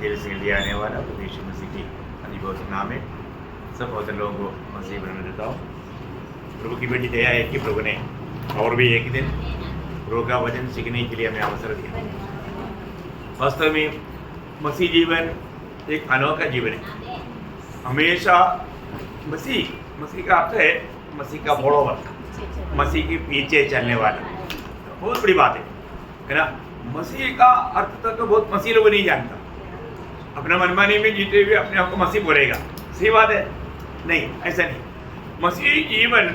Jail से लिया आने वाला प्रभु यीशु मसीह की अधिभौतिक नाम है सब बहुत लोगों को मसीह बनने देता हूँ। प्रभु की बेटी दया है कि प्रभु ने और भी एक दिन प्रभु का वचन सीखने के लिए हमें अवसर दिया। वास्तव में मसीह जीवन एक अनोखा जीवन है। हमेशा मसीह का अर्थ है मसीह का फॉलोवर, मसीह के पीछे चलने वाला। बहुत बड़ी बात है ना। मसीह का अर्थ तक तो बहुत मसीह लोग नहीं जानता। अपना मनमानी में जीते हुए अपने आप को मसीह बोलेगा, सही बात है? नहीं, ऐसा नहीं। मसीह जीवन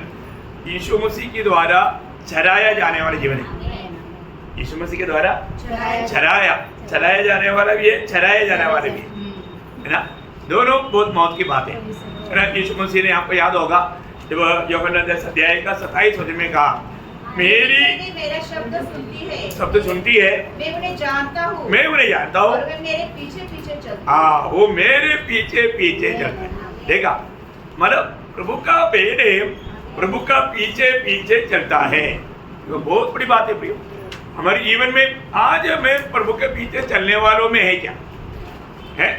यीशु मसीह के द्वारा चलाया जाने वाला जीवन है। यीशु मसीह के द्वारा चलाया जाने वाला भी है, चलाया जाने वाला भी है ना। दोनों बहुत मौत की बात है ना। यीशु मसीह ने आपको याद होगा जब यूहन्ना 10 अध्याय का 27 वचन में कहा, मेरा शब्द सुनती है, मैं उन्हें जानता हूँ और वे मेरे पीछे पीछे चलते हैं। हाँ, वो मेरे पीछे पीछे चलते हैं। देखा, मतलब प्रभु का बेटे प्रभु का पीछे पीछे चलता है। तो बहुत बड़ी बात है प्रियो। हमारे जीवन में आज मैं प्रभु के पीछे चलने वालों में है क्या है?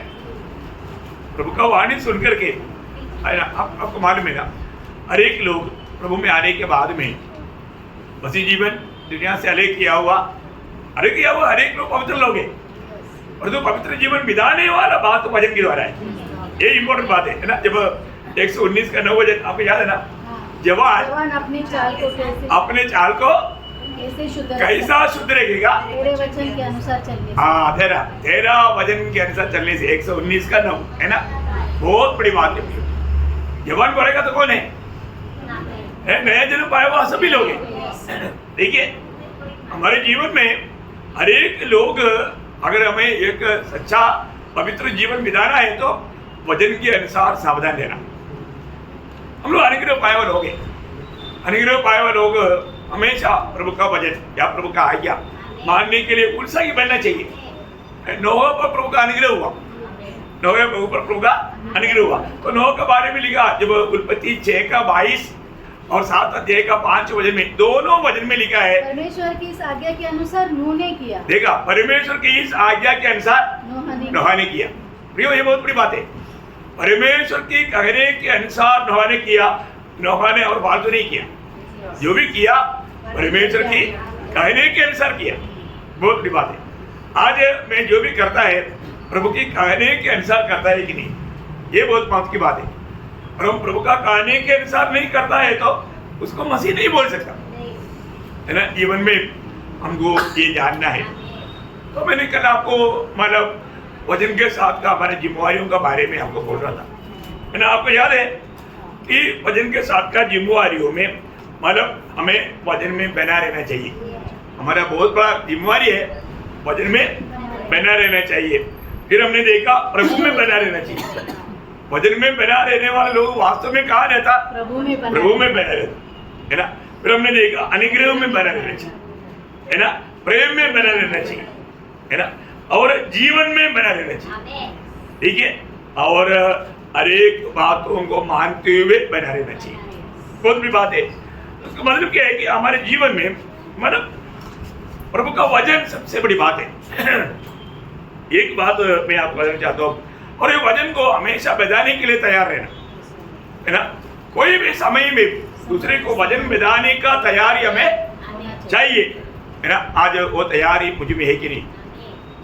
प्रभु का वाणी सुन करके आपको मालूम है ना, हर एक लोग प्रभु में आने के बाद में मसीह जीवन दुनिया से अलग किया हुआ हर एक लोग पवित्र लोग हैं। और जो पवित्र जीवन बिताने वाला बात तो वचन के द्वारा है। ये इम्पोर्टेंट बात है ना। जब 119 का 9 वचन आपको याद है ना, जवान अपने चाल को कैसा शुद्ध रखेगा? तेरे वचन के अनुसार चलने से। हाँ, तेरा वचन के अनुसार चलने से। 119 का 9 है ना। बहुत बड़ी बात है। जवान बोलेगा तो कौन है? नया जन्म पाया हुआ सभी लोग हैं। देखिए, हमारे जीवन में हर एक लोग अगर हमें एक सच्चा पवित्र जीवन बिताना है तो वचन के अनुसार सावधान रहना। हम लोग अनुग्रह पाए हुए लोग हैं। अनुग्रह पाए हुए लोग हमेशा प्रभु का वचन या प्रभु का आज्ञा मानने के लिए उत्साही बनना चाहिए। नोह पर प्रभु का अनुग्रह हुआ, प्रभु का अनुग्रह हुआ। तो नोह के बारे में लिखा जब उत्पत्ति 6 का 22 और 7 अध्याय का 5 वचन में, दोनों वचन में लिखा है परमेश्वर की इस आज्ञा के अनुसार नूह ने किया। देखा, परमेश्वर की इस आज्ञा के अनुसार नोह ने किया। प्रियो, ये बहुत बड़ी बात है। परमेश्वर की कहने के अनुसार नोह ने किया। नोह ने और फालतू नहीं किया। जो भी किया परमेश्वर की कहने के अनुसार किया। बहुत बड़ी बात है। आज मैं जो भी करता है प्रभु की कहने के अनुसार करता है कि नहीं, ये बहुत मौत की बात है। और हम प्रभु का कहने के अनुसार नहीं करता है तो उसको मसीह नहीं बोल सकता है ना। जीवन में हमको ये जानना है। तो मैंने कल आपको मतलब वचन के साथ का हमारे जिम्मेवारियों का बारे में आपको बोल रहा था है ना। आपको याद है कि वचन के साथ का जिम्मेवारियों में मतलब हमें वचन में बना रहना चाहिए। हमारा बहुत बड़ा जिम्मेवारी है, वचन में बना रहना चाहिए। फिर हमने देखा प्रभु में बना रहना चाहिए। वचन में बना रहने वाले लोग वास्तव में कहाँ रहता? प्रभु में बना रहता है ना। फिर हमने देखा अनुग्रह में बना रहना चाहिए है ना, प्रेम में बना रहना चाहिए है ना, और जीवन में बना रहना चाहिए। ठीक है, और हर एक बातों को मानते हुए बना रहना चाहिए। बहुत बड़ी बात है। उसका मतलब क्या है कि हमारे जीवन में मतलब प्रभु का वचन सबसे बड़ी बात है। एक बात मैं आपको बताना चाहता हूँ, और ये वचन को हमेशा बजाने के लिए तैयार रहना है ना। कोई भी समय में दूसरे को वचन बजाने का तैयारी हमें चाहिए है ना। आज वो तैयारी मुझ में है कि नहीं?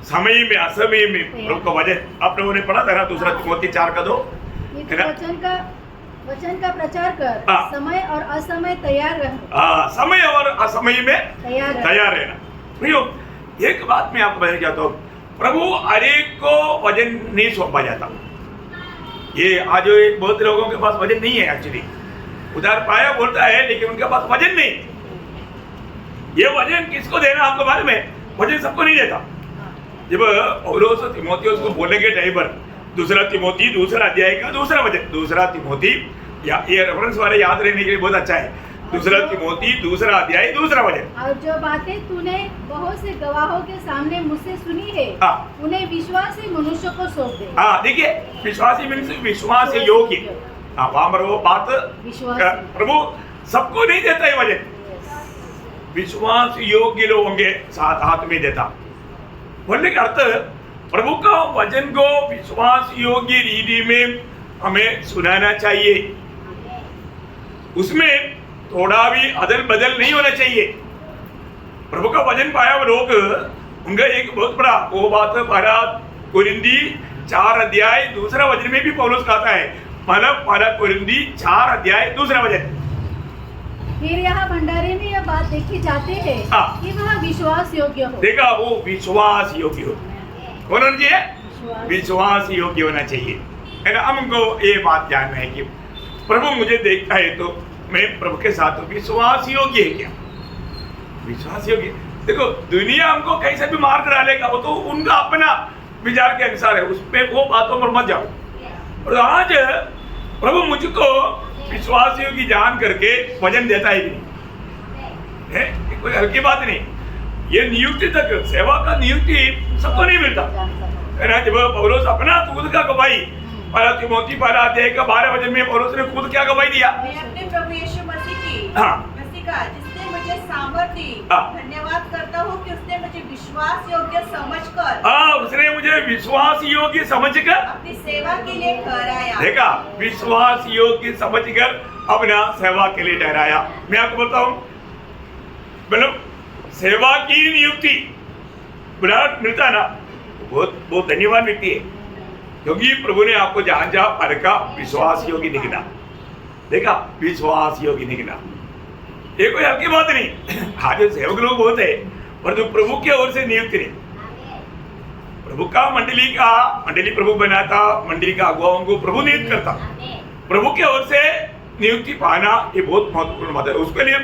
समय में असमय में प्रभु का वचन आप लोगों ने पढ़ा था ना, 2 तिमोथी 4 का 2 है ना। वचन का प्रचार कर, समय और असमय तैयार रह। समय और असमय में तैयार रहना। भैया, एक बात मैं आपको बताना चाहता हूँ, प्रभु हर एक को वचन नहीं सौंपा जाता। ये आज बहुत लोगों के पास वचन नहीं है। एक्चुअली उधार पाया बोलता है लेकिन उनके पास वचन नहीं। ये वचन किसको देना आपको मालूम है? वचन सबको नहीं देता। जब पौलुस तीमुथियुस को बोलने के टाइम पर 2 तिमोथी 2 अध्याय का 2 वचन, 2 तिमोथी या ये रेफरेंस वाले याद रहने के लिए बहुत अच्छा है। 2 तिमोथी 2 अध्याय 2 वचन, और जो बातें तूने बहुत से गवाहों के सामने मुझसे सुनी है उन्हें विश्वासी मनुष्य को सौंप दे। देखिए, विश्वासी मनुष्य विश्वास योग्य। वहां पर वो बात प्रभु सबको नहीं देता है वचन। विश्वास योग्य लोगों के साथ हाथ में देता। बोलने का अर्थ प्रभु का वचन को विश्वास योग्य रीति में हमें सुनाना चाहिए, उसमें थोड़ा भी अदल बदल नहीं होना चाहिए। प्रभु का वचन पाया हुआ लोग, उनका एक बहुत बड़ा वो बात पहला कोरिंदी 4 अध्याय दूसरा वचन में भी पौलुस कहता है, मतलब पहला कोरिंदी 4 अध्याय दूसरा वचन। फिर यहाँ भंडारे में यह बात देखी जाती है कि वह विश्वास योग्य हो। देखा, वो विश्वास योग्य हो, कौन होना चाहिए? विश्वास योग्य होना चाहिए, है ना। हमको ये बात जानना है कि प्रभु मुझे देखता है तो मैं प्रभु के साथ विश्वास योग्य है क्या? विश्वास योग्य। देखो, दुनिया हमको कैसे भी मार्ग डालेगा, वो तो उनका अपना विचार के अनुसार है, उस पे वो बातों पर मत जाओ। और आज प्रभु मुझको विश्वास योग्य जान करके वचन देता है कि नहीं है, ये कोई हल्की बात नहीं। ये नियुक्ति तक, सेवा का नियुक्ति सबको नहीं मिलता है ना। जब पौलुस अपना खुद का गवाही पहला तिमोथी पहला अध्याय का 12 वचन में पौलुस ने खुद क्या गवाही दिया? मैं अपने प्रभु यीशु मसीह की मसीह का जिसने मुझे सामर्थ दी, धन्यवाद करता हूँ कि उसने मुझे विश्वास योग्य समझकर, उसने मुझे विश्वास योग्य समझकर अपनी सेवा के लिए ठहराया। देखा, विश्वास योग्य समझकर अपना सेवा के लिए ठहराया। मैं आपको बताऊं, मतलब सेवा की नियुक्ति विराट मिलता ना, बहुत बहुत धन्यवाद व्यक्ति है, क्योंकि प्रभु ने आपको जहां जहां परखा विश्वास योग्य निकला। देखा, विश्वास योग्य निकला, ये कोई हल्की बात नहीं। आज सेवक लोग बहुत है, परंतु प्रभु की ओर से नियुक्ति नहीं। प्रभु का मंडली प्रभु बनाता, मंडली का अगुवाओं को प्रभु नियुक्त करता। प्रभु की ओर से नियुक्ति पाना ये बहुत महत्वपूर्ण बात है। उसके लिए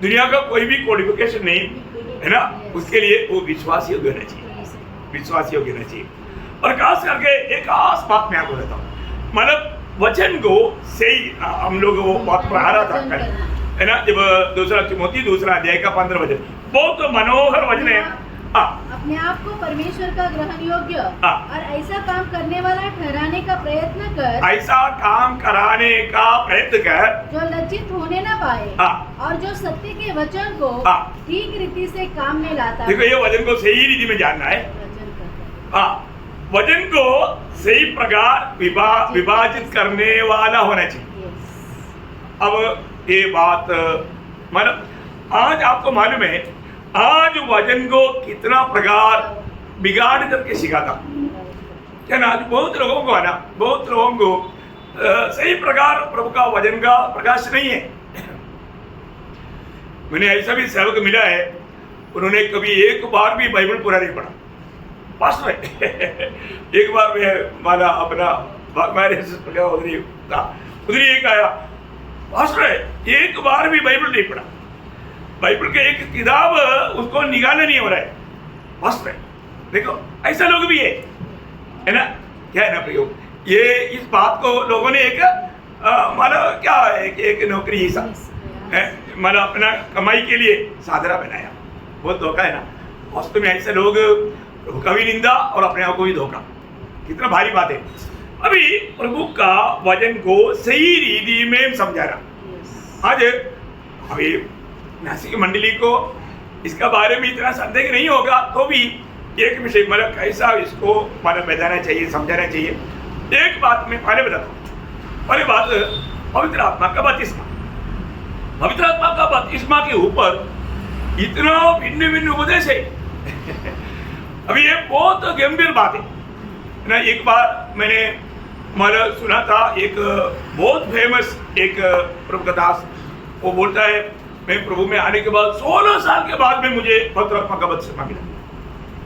दुनिया का कोई भी क्वालिफिकेशन नहीं है ना, उसके लिए वो विश्वास योग्य होना चाहिए, विश्वास योग्य होना चाहिए। और खास करके एक खास बात मैं आपको बताता हूँ, मतलब वचन को सही हम लोग वो बात पढ़ा रहा था है ना, जब दूसरा तिमोथी दूसरा अध्याय का 15 वचन, बहुत मनोहर वचन है। अपने आप को परमेश्वर का ग्रहण योग्य और ऐसा काम करने वाला ठहराने का प्रयत्न कर, ऐसा काम कराने का प्रयत्न कर जो लज्जित होने न पाए और जो सत्य के वचन को ठीक रीति से काम में लाता है। देखो, ये वचन को सही रीति में जानना है। वचन को सही प्रकार विभाजित करने वाला होना चाहिए। अब ये बात मतलब आज आपको मालूम है, आज वचन को कितना प्रकार बिगाड़ करके सिखाता क्या ना। आज बहुत लोगों को आना, बहुत लोगों को सही प्रकार प्रभु का वचन का प्रकाश नहीं है। मैंने ऐसा भी सेवक मिला है, उन्होंने कभी एक बार भी बाइबल पूरा नहीं पढ़ा। पास्टर एक बार मैं माना अपना उधर एक आया, पास्टर एक बार भी बाइबल नहीं पढ़ा, बाइबल के एक किताब उसको निकालना नहीं हो रहा है। पास्टर देखो, ऐसा लोग भी है ना, क्या है ना प्रयोग, ये इस बात को लोगों ने एक माना क्या एक नौकरी ही माना अपना कमाई के लिए साधना बनाया। बहुत धोखा है ना, वास्तव में ऐसे लोग प्रभु का भी निंदा और अपने आप को भी धोखा, कितना भारी बात है। अभी प्रभु का वचन को सही रीति में समझा रहा। आज अभी नासिक मंडली को इसका बारे में इतना संदेह नहीं होगा, तो भी एक विषय मतलब कैसा इसको मतलब बताना चाहिए, समझाना चाहिए। एक बात मैं पहले बताता हूँ। पहले बात, पवित्र आत्मा का बपतिस्मा। पवित्र आत्मा का बपतिस्मा के ऊपर इतना भिन्न भिन्न उपदेश है। अभी ये बहुत गंभीर बात है ना। एक बार मैंने मतलब सुना था, एक बहुत फेमस एक प्रभु का दास, वो बोलता है मैं प्रभु में आने के बाद 16 साल के बाद में मुझे पवित्र आत्मा का बपतिस्मा मिला।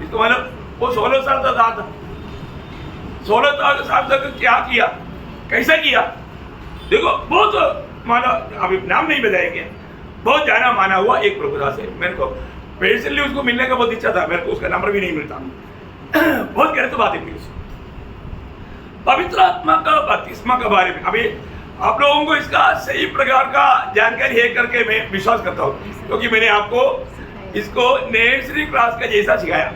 इसको मतलब वो 16 साल तक था, 16 साल तक क्या किया, कैसा किया। देखो, बहुत माना, अभी नाम नहीं बताएंगे, बहुत जाना माना हुआ एक प्रभु दास है। मेरे को पर्सनली उसको मिलने का बहुत इच्छा था, मेरे को उसका नंबर भी नहीं मिलता। बहुत गलत बात है। पवित्र आत्मा का बपतिस्मा के बारे में अभी आप लोगों को इसका सही प्रकार का जानकारी है करके मैं विश्वास करता हूँ, क्योंकि मैंने आपको इसको नर्सरी क्लास का जैसा सिखाया।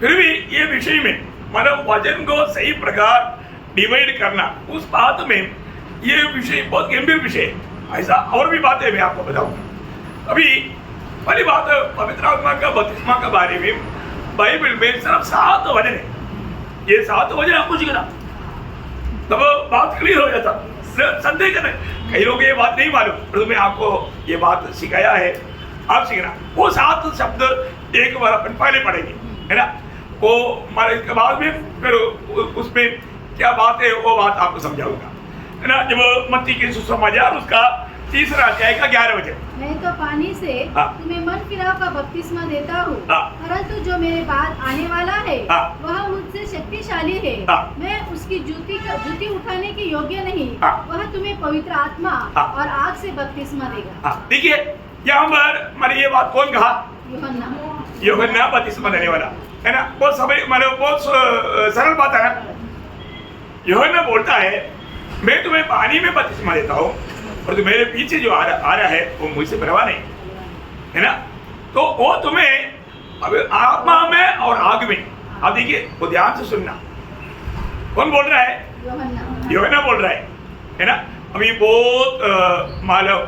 फिर भी ये विषय में मतलब वचन को सही प्रकार डिवाइड करना, उस बात में ये विषय बहुत गंभीर विषय है। ऐसा और भी बातें मैं आपको बताऊंगा। अभी पहली बात, पवित्र आत्मा का बपतिस्मा के बारे में बाइबल में सिर्फ 7 वचन है। ये 7 वचन आपको सीखना, तब बात क्लियर हो जाता। संदेह करें, कई लोग ये बात नहीं मालूम, पर मैं आपको ये बात सिखाया है, आप सीखना। वो 7 शब्द एक बार अपन पहले पढ़ेंगे, है ना, वो हमारे इसके बाद में फिर उसमें क्या बात है वो बात आपको समझाऊंगा, है ना। जब मत्ती के सुसमाचार उसका 3रा अध्याय का 11 वचन, मैं तो पानी से तुम्हें मन फिराव का बपतिस्मा देता हूँ, परंतु जो मेरे बाद आने वाला है वह मुझसे शक्तिशाली है, मैं उसकी जूती उठाने के योग्य नहीं, वह तुम्हें पवित्र आत्मा और आग से बपतिस्मा देगा। देखिए यहाँ पर मैंने ये बात कौन कहा? यूहन्ना बपतिस्मा देने वाला, है ना। बहुत समय मतलब बहुत सरल बात है ना। यूहन्ना बोलता है मैं तुम्हें पानी में बपतिस्मा देता हूँ, और जो मेरे पीछे जो आ रहा है वो मुझसे परवाह नहीं, है ना। तो वो तुम्हें अब आत्मा में और आग में, आप देखिए वो ध्यान से सुनना, कौन बोल रहा है? यूहन्ना बोल रहा है ना। अभी बहुत मानव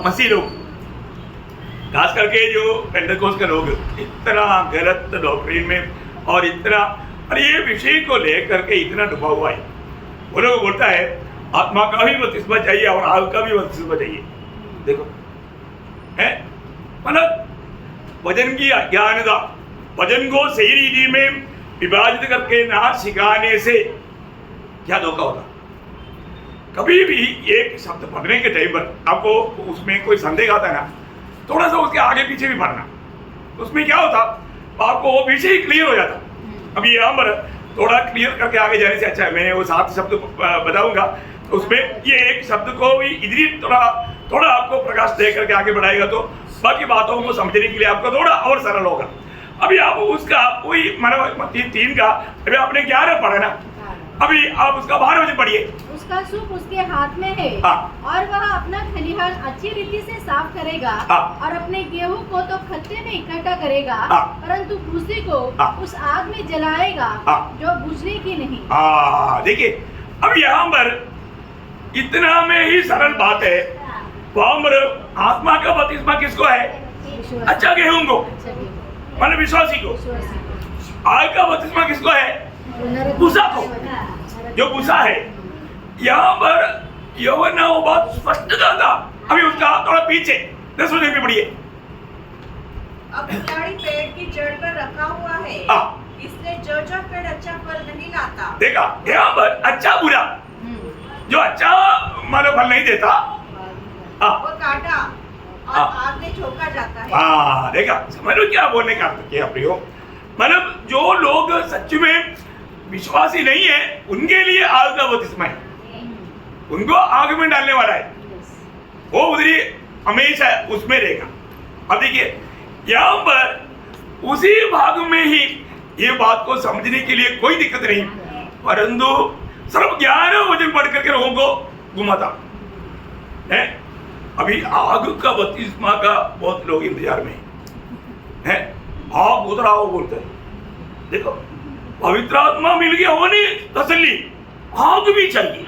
मसीह लोग, खास करके जो पेंटेकोस्ट के लोग, इतना गलत डॉक्ट्रिन में और इतना, और ये विषय को लेकर के इतना डूबा हुआ है। वो लोग बोलता है आत्मा का भी बपतिस्मा चाहिए और आग का भी बपतिस्मा चाहिए। देखो है मतलब वचन की अज्ञानता, वचन को सही रीति में विभाजित करके ना सिखाने से क्या धोखा होता। कभी भी एक शब्द पढ़ने के टाइम पर आपको उसमें कोई संदेह आता है ना, थोड़ा सा उसके आगे पीछे भी पढ़ना, उसमें क्या होता आपको वो पीछे ही क्लियर हो जाता। अभी यहाँ पर थोड़ा क्लियर करके आगे जाने से अच्छा है मैं वो 7 शब्द बताऊंगा, उसमें ये एक शब्द को भी इधर थोड़ा आपको प्रकाश दे करके आगे बढ़ाएगा, तो बाकी बातों को समझने के लिए आपको थोड़ा और सरल होगा। अभी आप उसका वही मतलब 3 का अभी आपने 11 पढ़ा ना, अभी आप उसका 12 वचन पढ़िए। उसका सूप उसके हाथ में है और वह अपना खलिहान अच्छी रीति से साफ करेगा और अपने गेहूं को तो खत्ते में इकट्ठा करेगा, परंतु भूसी को उस आग में जलाएगा जो बुझने की नहीं। देखिए अब यहाँ पर इतना में ही सरल बात है, वहाँ पर आत्मा का बपतिस्मा किसको है? अच्छा गेहूं को, मतलब विश्वासी को। आग का बपतिस्मा किसको है? भूसा को, जो भूसा है। यहाँ पर यूहन्ना वो बात स्पष्ट था। अभी उसका थोड़ा पीछे 10 वचन में पढ़िए। अब खिलाड़ी पेड़ की जड़ पर रखा हुआ है, इसलिए जो पेड़ अच्छा फल नहीं लाता। देखा यहाँ पर अच्छा बुरा, जो अच्छा मानो फल नहीं देता वो काटा और आग में झोंका जाता है। देखा, समझ लो क्या बोलने का क्या प्रयोग, मतलब जो लोग सच में विश्वासी नहीं है उनके लिए आग का बपतिस्मा है, उनको आग में डालने वाला है, वो उधरी हमेशा उसमें रहेगा। अब देखिए यहाँ पर उसी भाग में ही ये बात को समझने के लिए कोई दिक्कत नहीं, परंतु सिर्फ 11 वचन पढ़ करके लोगों को घुमाता है। अभी आग का बपतिस्मा का बहुत लोग इंतजार में है, आग उतरा हो बोलते हैं। देखो पवित्र आत्मा मिल गया वो नहीं तसल्ली, आग भी चाहिए।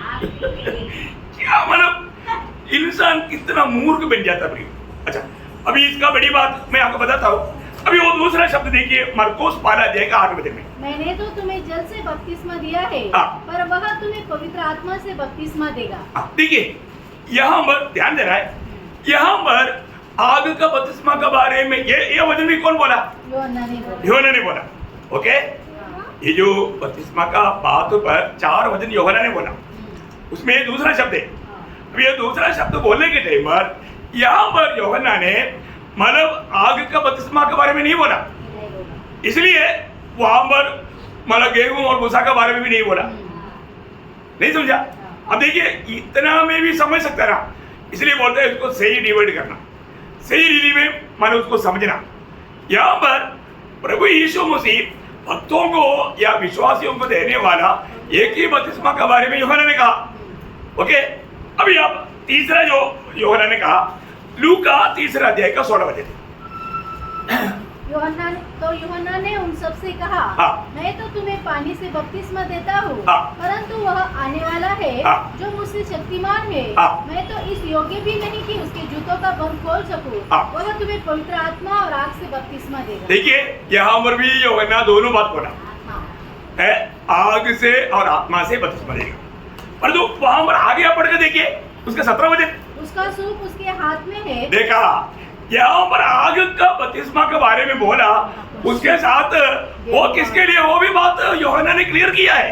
क्या मतलब इंसान कितना मूर्ख बन जाता है। अच्छा अभी इसका बड़ी बात मैं आपको बताता हूँ। अभी वो दूसरा शब्द देखिए मरकोस 12 अध्याय का 8 वचन में, मैंने तो तुम्हें जल से बपतिस्मा दिया है, पर वह तुम्हें पवित्र आत्मा से बपतिस्मा देगा। देखिए यहाँ पर ध्यान देना है, यहाँ पर आग का बपतिस्मा के बारे में ये वचन भी कौन बोला? यूहन्ना ने बोला। ओके, ये जो बपतिस्मा का बात पर 4 वचन यूहन्ना ने बोला, उसमें दूसरा शब्द है। अब ये दूसरा शब्द बोलने के टाइम पर यहाँ पर यूहन्ना ने मतलब आग का बपतिस्मा के बारे में नहीं बोला, इसलिए वहां पर मतलब गेहूं और भूसा के बारे में भी नहीं बोला। नहीं समझा? अब देखिए इतना में भी समझ सकता ना, इसलिए बोलते हैं इसको सही डिवाइड करना, सही रीति में मानो उसको समझना। यहाँ पर प्रभु यीशु मसीह भक्तों को या विश्वासियों को देने वाला एक ही बपतिस्मा के बारे में यूहन्ना ने कहा। ओके, अभी आप तीसरा जो यूहन्ना ने कहा लूका 3 अध्याय का 16 वचन। यूहन्ना ने उन सबसे कहा, मैं तो तुम्हें पानी से बपतिस्मा देता हूँ, परंतु वह आने वाला है जो मुझसे शक्तिमान है, मैं तो इस योग्य भी नहीं कि उसके जूतों का बंद खोल सकूं, वह तुम्हें पवित्र आत्मा और आग से बपतिस्मा देगा। देखिए यहाँ पर भी यूहन्ना दोनों बात बोला है, आग से और आत्मा से बपतिस्मा लेगा। परंतु वहां पर आगे पढ़ के देखिए उसका 17 वचन, उसका सूप उसके हाथ में है। देखा यहाँ पर आग का बपतिस्मा के बारे में बोला, उसके साथ वो किसके लिए, वो भी बात यूहन्ना ने क्लियर किया है,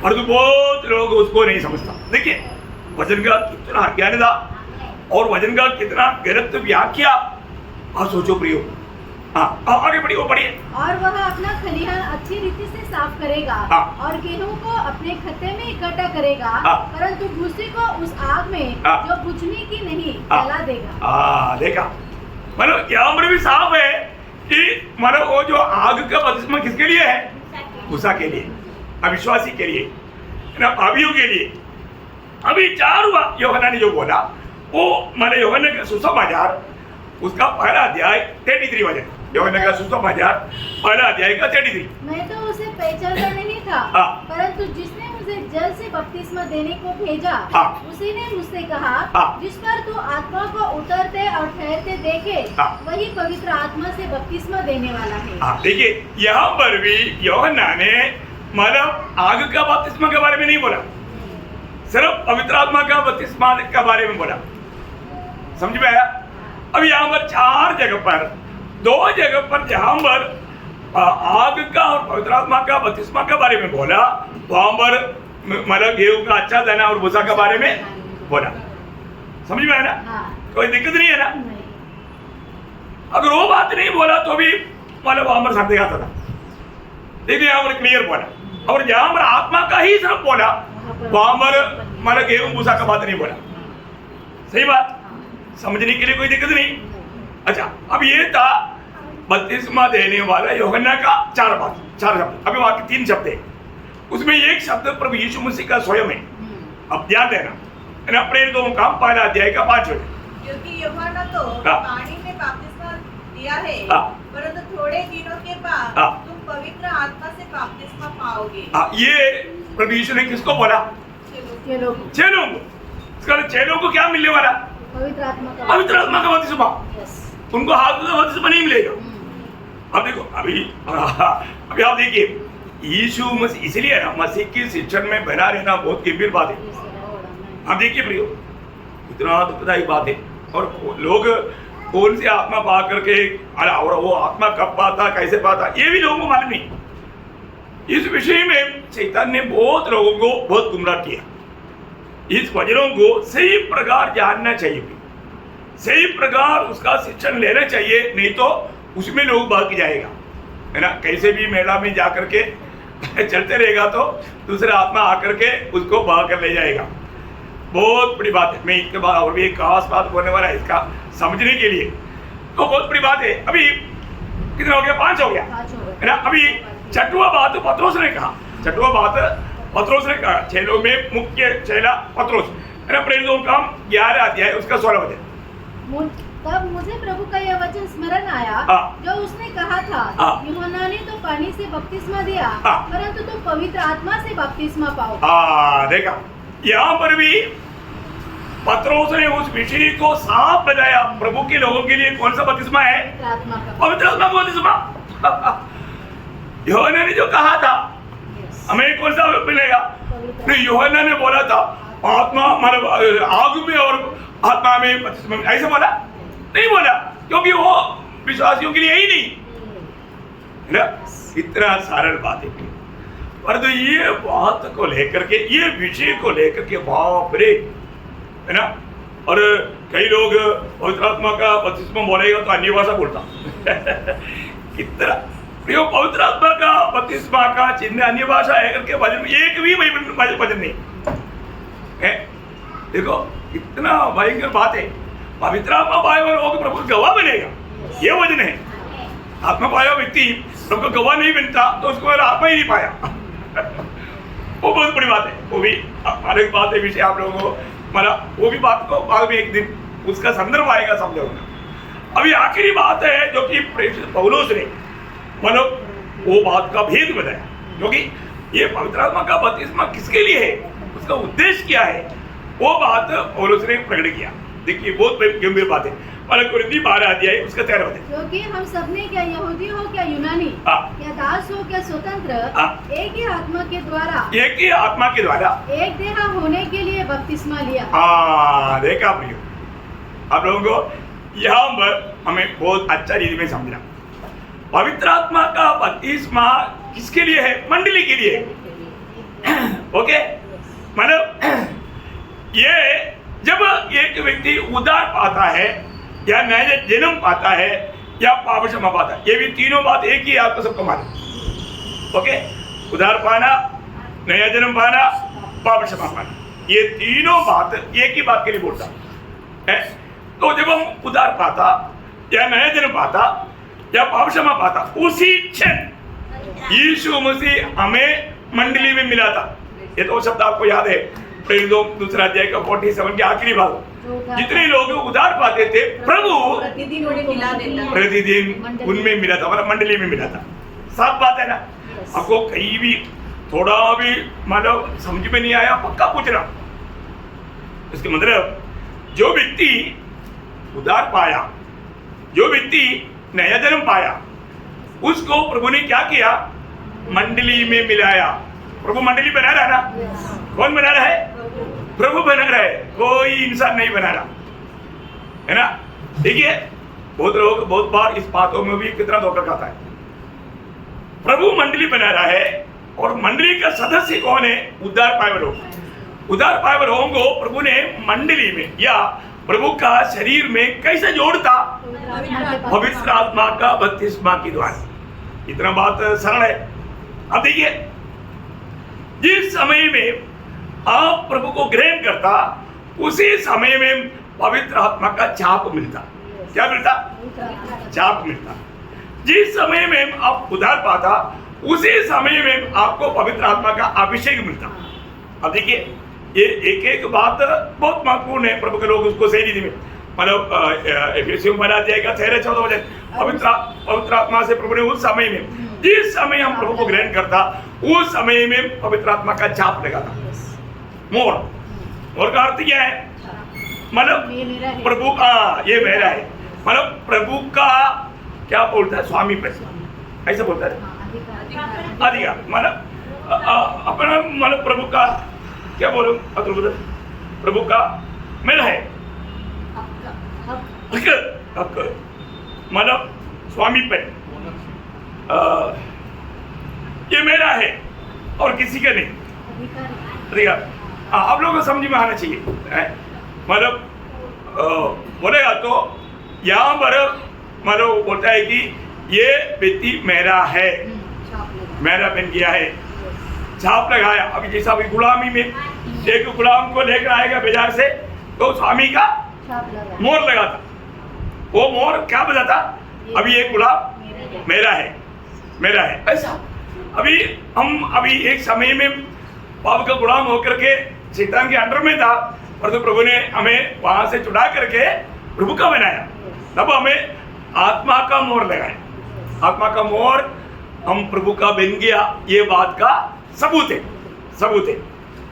परंतु बहुत लोग उसको नहीं समझता। देखिए वचन का कितना ज्ञान था और वचन का कितना गलत व्याख्या। आप सोचो प्रियो, हाँ आगे बढ़िए, वो पढ़िए। और वह अपना खलिहान अच्छी रीति से साफ करेगा और गेहूं को अपने खत्ते में इकट्ठा करेगा, परंतु भूसी को उस आग में जो बुझने की नहीं जला देगा। देखा, मतलब यहाँ पर भी साफ है कि मतलब वो जो आग का बपतिस्मा किसके लिए है, मूसा के लिए, अविश्वासी के लिए, ना पापियों के लिए। अभी 4 हुआ यूहन्ना ने जो बोला वो माने यूहन्ना का सुसमाचार उसका पहला अध्याय 33 वचन, यूहन्ना का सुसमाचार पहला अध्याय का 33। मैं तो उसे पहचानता नहीं था, परंतु जिसने मुझे जल से बपतिस्मा देने को भेजा उसी ने मुझसे कहा, जिस पर तू आत्मा को उतरते और ठहरते देखे वही पवित्र आत्मा से बपतिस्मा देने वाला है। देखिए यहाँ पर भी यूहन्ना ने मतलब आग का बपतिस्मा के बारे में नहीं बोला, सिर्फ पवित्र आत्मा का बपतिस्मा के बारे में बोला। समझ में आया? अब यहाँ पर 4 जगह पर, 2 जगह पर जहाँ पर आग का और पवित्र आत्मा का बपतिस्मा के बारे में बोला, वहां पर मतलब गेहूं का अच्छा दाना और भूसा के बारे में बोला। समझ में आया ना? कोई दिक्कत नहीं है ना? अगर वो बात नहीं बोला तो भी मतलब वहां पर शब्द आता था, देखिए यहाँ पर क्लियर बोला। और जहाँ पर आत्मा का ही सिर्फ बोला, वहां पर मतलब गेहूं भूसा का बात नहीं बोला। सही बात, समझने के लिए कोई दिक्कत नहीं। अच्छा, अब ये था बपतिस्मा देने वाला यूहन्ना का 4 शब्द। अभी वहां के 3 शब्द है, उसमें एक शब्द प्रभु यीशु मसीह का स्वयं है। अब ध्यान देना, प्रेरित का पहला अध्याय का 5 वचन, क्योंकि यूहन्ना तो पानी में बपतिस्मा दिया है, परंतु थोड़े दिनों के बाद तुम पवित्र आत्मा से बपतिस्मा पाओगे। ये प्रभु यीशु ने किसको बोला? चेलों को। इसका चेलों को क्या मिलने वाला? पवित्र आत्मा का बपतिस्मा। उनको हाथ का बपतिस्मा नहीं मिलेगा। अब देखो, अभी आप देखिए यीशु मसीह, इसलिए ना मसीह की शिक्षण में बना रहना बहुत गंभीर बात है। आप देखिए प्रियो, इतना दुखदायी बात है। और लोग कौन सी आत्मा पा करके, और वो आत्मा कब पाता, कैसे पाता, ये भी लोगों को मालूम नहीं। इस विषय में शैतान ने बहुत लोगों को बहुत गुमराह किया। इस वचनों को सही प्रकार जानना चाहिए, सही प्रकार उसका शिक्षण लेना चाहिए, नहीं तो उसमें लोग भाग जाएगा, है ना? कैसे भी मेला में जाकर के चलते रहेगा तो दूसरा आत्मा आकर के उसको भाग कर ले जाएगा। बहुत बड़ी बात है। मैं इसके बाद और भी एक खास बात बोलने वाला है इसका समझने के लिए, तो बहुत बड़ी बात है। अभी कितना हो गया? 5 हो गया, है ना? अभी 6वां बात पत्रोस ने कहा, 6वां बात पत्रोस ने कहा। चेलों में मुख्य चेला पत्रोस, है ना? प्रेरितों का 11 अध्याय उसका 16 वचन। तब मुझे प्रभु का यह वचन स्मरण आया जो उसने कहा था, यूहन्ना ने तो पानी से बपतिस्मा दिया, परंतु तुम पवित्र आत्मा से बपतिस्मा पाओगे। देखा, यहाँ पर भी पत्रोस ने उस विषय को साफ बताया। प्रभु के लोगों के लिए कौन सा बपतिस्मा है? पवित्र आत्मा का बपतिस्मा। यूहन्ना ने जो कहा था हमें कौन सा मिलेगा? नहीं, यूहन्ना ने बोला था आत्मा मतलब आग में और आत्मा में बपतिस्मा, ऐसे बोला नहीं बोला, क्योंकि वो विश्वासियों के लिए ही नहीं, है ना? इतना सरल बात है। परंतु ये बात को लेकर के, ये विषय को लेकर के बाप रे, है ना? और कई लोग पवित्र आत्मा का बपतिस्मा बोलेगा तो अन्य भाषा बोलता कितना प्रियो, पवित्र आत्मा का बपतिस्मा का चिन्ह अन्य भाषा है करके वचन, एक भी वचन नहीं है। देखो कितना भयंकर बात है। पवित्र आत्मा पाया हुआ लोग प्रभु गवाह बनेगा, ये वचन है। आत्मा पाया व्यक्ति प्रभु का गवाह नहीं बनता तो उसको आत्मा ही नहीं पाया वो बहुत बड़ी बात है। वो भी अलग बात है, विषय आप लोगों को मतलब वो भी बात को बाद में एक दिन उसका संदर्भ आएगा समझोगे। अभी आखिरी बात है जो कि पौलुस ने मतलब वो बात का भेद बताया, क्योंकि ये पवित्र आत्मा का बपतिस्मा किसके लिए है, उसका उद्देश्य क्या है, वो बात पौलुस ने प्रकट किया। देखिए बहुत गंभीर बात है। मतलब कुरिन्थी 12 अध्याय उसका 13 वचन। क्योंकि हम सबने क्या यहूदी हो क्या यूनानी, क्या दास हो क्या स्वतंत्र, एक ही आत्मा के द्वारा एक देह होने के लिए बपतिस्मा लिया। देखा प्रियो, आप लोगों को यहाँ पर हमें बहुत अच्छा रीति में समझना, पवित्र आत्मा का बपतिस्मा किसके लिए है? मंडली के लिए। ओके, मतलब ये जब एक व्यक्ति उद्धार पाता है या नया जन्म पाता है या पाप क्षमा पाता है, ये भी तीनों बात एक ही आपको सबको मालूम। ओके, उद्धार पाना, नया जन्म पाना, पाप क्षमा पाना, ये तीनों बात एक ही बात के लिए बोलता है। तो जब हम उद्धार पाता या नया जन्म पाता या पाप क्षमा पाता, उसी क्षण यीशु मसीह हमें मंडली में मिला था। ये तो शब्द आपको याद है, प्रेरितों 2 अध्याय का 47 के आखिरी भाग। जितने लोग उद्धार पाते थे, प्रभु प्रतिदिन उन्हें मिला देता, प्रतिदिन उनमें मिला था, मतलब मंडली में मिला था। साफ बात है ना? आपको कहीं भी थोड़ा भी मतलब समझ में नहीं आया, पक्का पूछना। इसके मतलब जो व्यक्ति उद्धार पाया, जो व्यक्ति नया जन्म पाया, उसको प्रभु ने क्या किया? मंडली में मिलाया। प्रभु मंडली बना रहा है ना? कौन बना रहा है? प्रभु बना रहा है, कोई इंसान नहीं बना रहा है ना। देखिए, बहुत लोग बहुत बार इस बातों में भी कितना धोखा खाता है। प्रभु मंडली बना रहा है और मंडली का सदस्य कौन है? उद्धार पाए लोग। उद्धार पाए लोगों को प्रभु ने मंडली में या प्रभु का शरीर में कैसे जोड़ता? पवित्र आत्मा का बपतिस्मा के द्वारा। इतना बात सरल है। अब देखिए, जिस समय में आप प्रभु को ग्रहण करता, उसी समय में पवित्र आत्मा का छाप मिलता। क्या मिलता? छाप मिलता। जिस समय में आप उद्धार पाता, उसी समय में आपको पवित्र आत्मा का अभिषेक मिलता। अब देखिए, ये एक एक बात बहुत महत्वपूर्ण है। प्रभु के लोग उसको सही रीति में, मतलब एफेसियों 12 अध्याय का 13-14 वचन, पवित्र आत्मा से प्रभु ने उस समय में, जिस समय हम प्रभु को ग्रहण करता, उस समय में पवित्र आत्मा का छाप लगाता। मोर का अर्थ क्या है? मतलब प्रभु का, ये मेरा है, मतलब प्रभु का क्या बोलता है? स्वामी पर, ऐसा बोलता है, अधिकार। मतलब अपना, मतलब प्रभु का क्या बोलो? प्रभु का मेरा है, हक, मतलब स्वामी पर, ये मेरा है और किसी का नहीं। अधिकार आप लोगों को समझ में आना चाहिए। मतलब बोलेगा तो यहाँ पर मतलब बोलता है कि ये व्यक्ति मेरा है, मेरा बन गया है, छाप लगाया। अभी जैसा अभी गुलामी में एक गुलाम को लेकर आएगा बाजार से, तो स्वामी का मोहर लगाता। वो मोहर क्या बताता? अभी ये गुलाम मेरा है, मेरा है। ऐसा अभी एक समय में पाप का गुलाम होकर के शैतान के अंडर में था, परंतु प्रभु ने हमें वहां से छुड़ा करके प्रभु का बनाया। तब हमें आत्मा का मोहर लगाया। आत्मा का मोहर, हम प्रभु का बन गया, ये बात का सबूत है।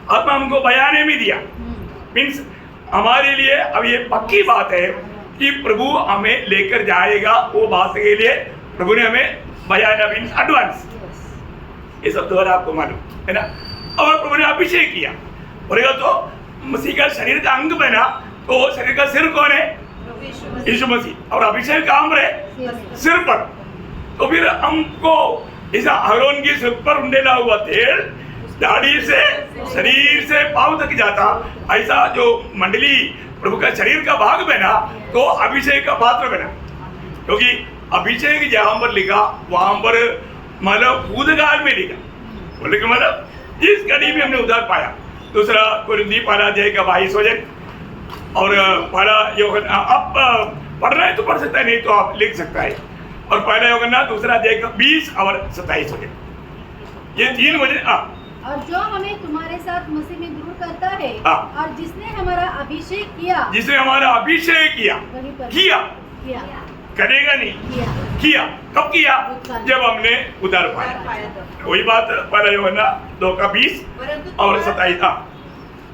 आत्मा हमको बयाने में दिया, मीन्स हमारे लिए अब ये पक्की बात है कि प्रभु हमें लेकर जाएगा। वो बात के लिए प्रभु ने हमें बयाना, मीन्स एडवांस, ये सब द्वारा आपको मालूम है ना। और प्रभु ने अभिषेक किया, बोलेगा तो मसीह का शरीर का अंग बना, तो शरीर का सिर कौन है? यीशु मसीह। और अभिषेक का अम्र है सिर पर। तो फिर हमको ऐसा आरोन के सिर पर उंडेला हुआ तेल दाढ़ी से शरीर से पांव तक जाता, ऐसा जो मंडली प्रभु का शरीर का भाग बना, तो अभिषेक का पात्र बना। क्योंकि अभिषेक जहां पर लिखा, वहां पर मतलब भूतकाल में लिखा, बोले कि मतलब जिस घड़ी में हमने उद्धार पाया। दूसरा कुरिन्थी 12 अध्याय का 22 वचन, और पहला यूहन्ना, आप पढ़ना है तो पढ़ सकता है, नहीं तो आप लिख सकता है। और पहला यूहन्ना 2 अध्याय का 20 और 27 वचन, ये 3 वचन। और जो हमें तुम्हारे साथ मसीह में दूर करता है, और जिसने हमारा अभिषेक किया, करेगा नहीं, किया। कब किया? जब हमने उद्धार पाया। वही बात पहला यूहन्ना 2 का 20 और 27।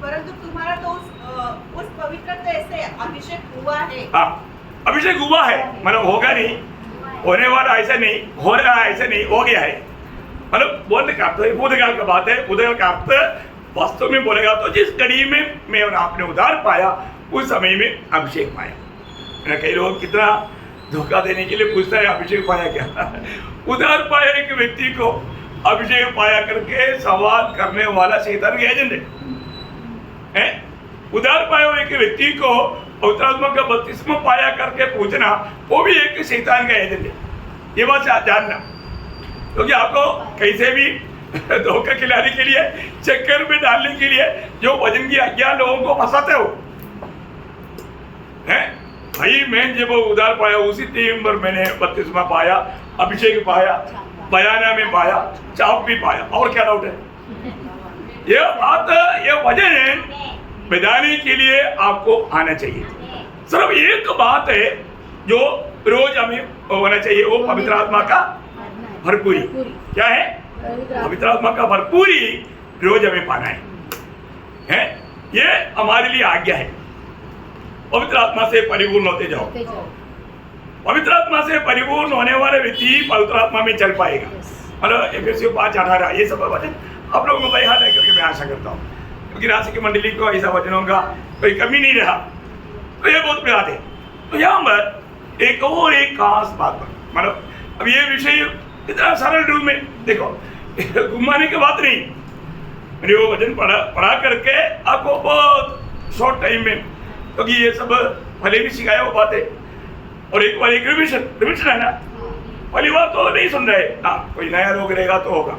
परंतु तुम्हारा तो उस पवित्रता से अभिषेक हुआ है, अभिषेक हुआ है, मतलब होगा नहीं, होने वाला ऐसा नहीं, हो रहा है ऐसा नहीं, हो गया है। मतलब बोलने का अर्थ भूतकाल का बात है। भूतकाल का अर्थ वास्तव में बोलेगा तो जिस घड़ी में मैं और आपने उधार पाया उस समय में अभिषेक पाया। कई लोग कितना धोखा देने के लिए पूछता है अभिषेक पाया क्या। उधार पाया एक व्यक्ति को अभिषेक पाया करके सवाल करने वाला शैतान का एजेंट है। उधार पाया हुए एक व्यक्ति को पवित्र आत्मा का बपतिस्मा पाया करके पूछना वो भी एक शैतान का एजेंट है। ये बात जानना, क्योंकि आपको कैसे भी धोखा खिलाने के लिए, चक्कर में डालने के लिए जो वचन की आज्ञा लोगों को फंसाते हो हैं। भाई मैं जब उधार पाया उसी टाइम पर मैंने बपतिस्मा पाया, अभिषेक पाया, बयाना में पाया, चाप भी पाया, और क्या डाउट है। ये बात, ये वजन है बताने के लिए आपको आना चाहिए। सिर्फ एक बात है जो रोज हमें होना चाहिए, वो पवित्र आत्मा का भरपूरी। क्या है? पवित्र आत्मा का भरपूरी रोज हमें पाना है? ये हमारे लिए आज्ञा है। पवित्र आत्मा से परिपूर्ण होते जाओ। पवित्र आत्मा से परिपूर्ण होने वाले व्यक्ति पवित्र आत्मा में चल पाएगा। मतलब एफएससी 5:18 ये सब वचन आप लोगों को याद है करके मैं आशा करता हूँ, क्योंकि नासिक मंडली को ऐसा वचनों का कोई कमी नहीं रहा, तो ये बहुत बात है। तो यहाँ पर एक और एक खास बात, मतलब अब ये विषय इतना सरल रूप में देखो, घुमाने की बात नहीं, मैंने वो वचन पढ़ा करके आपको बहुत शॉर्ट टाइम में, क्योंकि ये सब भले भी सिखाया वो बात है, और एक बार एक रिविजन है ना, पहली बार तो नहीं सुन रहे, हाँ कोई नया लोग रहेगा तो होगा,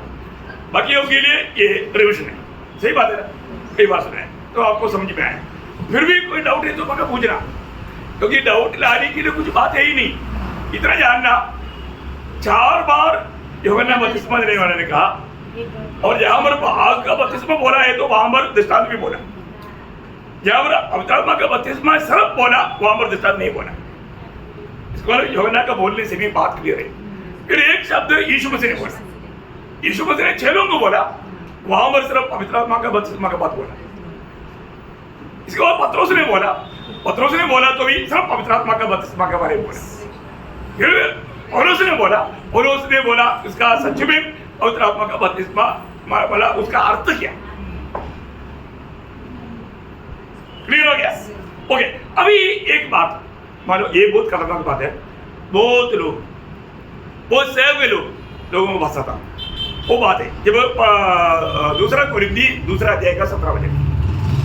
बाकी के लिए ये रिविजन है। सही बात है ना, कई बार सुना है तो आपको समझ में आया। फिर भी कोई डाउट है तो पक्का पूछना, क्योंकि डाउट लाने के लिए कुछ बात है ही नहीं। इतना जानना, 4 बार यूहन्ना बपतिस्मा देने वाले ने कहा, और जहां पर भाग का बपतिस्मा बोला है तो वहां पर दृष्टांत भी बोला। जहां पर पवित्र आत्मा का बपतिस्मा सिर्फ बोला वहां पर दृष्टांत नहीं बोला। इसको यूहन्ना का बोलने से भी बात क्लियर है। फिर एक शब्द यीशु मसीह ने बोला, यीशु मसीह ने 6 लोगों को बोला, वहां पर सिर्फ पवित्र आत्मा का बपतिस्मा का बात बोला। इसके बाद पत्रोस ने बोला तो भी सिर्फ पवित्र आत्मा का बपतिस्मा के बारे में बोला। फिर पौलुस ने बोला उसका सच में पवित्र आत्मा का बपतिस्मा बोला, उसका अर्थ क्या। क्लियर हो गया? ओके, अभी एक बात मानो, ये बहुत खतरनाक बात है। बहुत लोग, बहुत सेव के लोगों को फंसा था। वो बात है जब 2 कोरिन्थी 2 अध्याय का 17 वचन,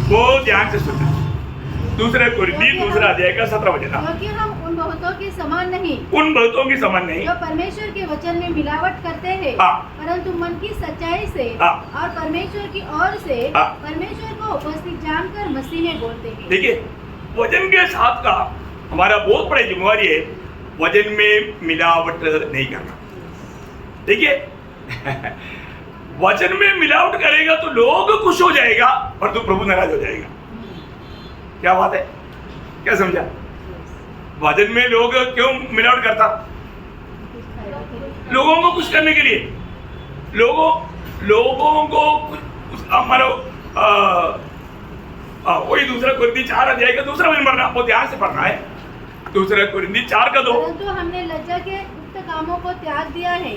वो ध्यान से सुनना। 2 कोरिन्थी 2 अध्याय का 17 वचन। क्योंकि हम उन बहुतों के समान नहीं जो परमेश्वर के वचन में मिलावट करते हैं, परंतु मन की सच्चाई से और परमेश्वर की ओर से परमेश्वर को उपस्थित जानकर मसीह में बोलते हैं। देखिए, वचन के साथ का हमारा बहुत बड़ी जिम्मेवारी है, वचन में मिलावट नहीं करना। देखिए, वचन में मिलावट करेगा तो लोग खुश हो जाएगा और तो प्रभु नाराज हो जाएगा। क्या बात है? क्या समझा? वचन में लोग क्यों मिलावट करता? लोगों को खुश करने के लिए, लोगों को हमारा वही 2 कोरिन्थी 4 अध्याय का 2 वचन पढ़ना, वो ध्यान से पढ़ना है। 2 कोरिन्थी 4 का 2। परंतु हमने लज्जा के उक्त कामों को त्याग दिया है,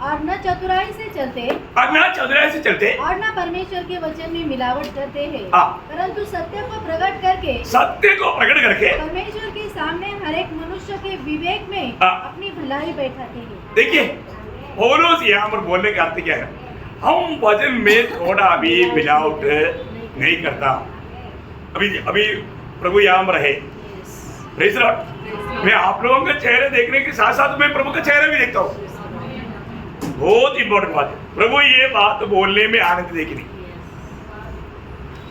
और न चतुराई से चलते और न परमेश्वर के वचन में मिलावट करते हैं, परंतु सत्य को प्रकट करके परमेश्वर के सामने हर एक मनुष्य के विवेक में अपनी भलाई बैठाते हैं। देखिए, पौलुस यहाँ पर बोलने का अर्थ क्या है? हम वचन में थोड़ा भी मिलावट नहीं करता। अभी प्रभु यहाँ पर है। मैं आप लोगों के चेहरे देखने के साथ साथ मैं प्रभु का चेहरा भी देखता हूँ। बहुत इंपॉर्टेंट बात है। प्रभु ये बात बोलने में आनंद देखनी,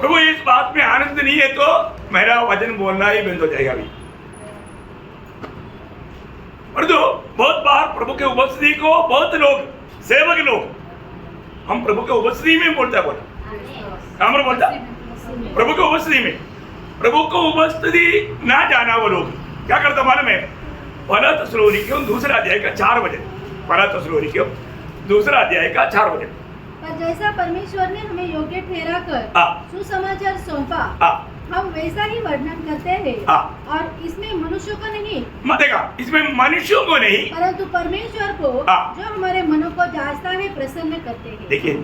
प्रभु इस बात में आनंद नहीं है तो मेरा वचन बोलना ही बंद हो जाएगा। अभी और तो बहुत बार प्रभु के उपस्थिति को बहुत लोग, सेवक लोग, हम प्रभु के उपस्थिति में बोलता प्रभु के उपस्थिति में, प्रभु को उपस्थिति ना जाना वो लोग क्या करता मालूम है? 1 थिस्सलुनीकियों 2 अध्याय का 4 वचन। 1 थिस्सलुनीकियों 2 अध्याय का 4 वचन। पर जैसा परमेश्वर ने हमें योग्य ठहरा कर सुसमाचार सौंपा, हम वैसा ही वर्णन करते हैं हाँ। और इसमें मनुष्यों को नहीं मत देखा, इसमें मनुष्यों को नहीं, परंतु परमेश्वर को हाँ। जो हमारे मनों को जांचता है प्रसन्न करते हैं। देखिए,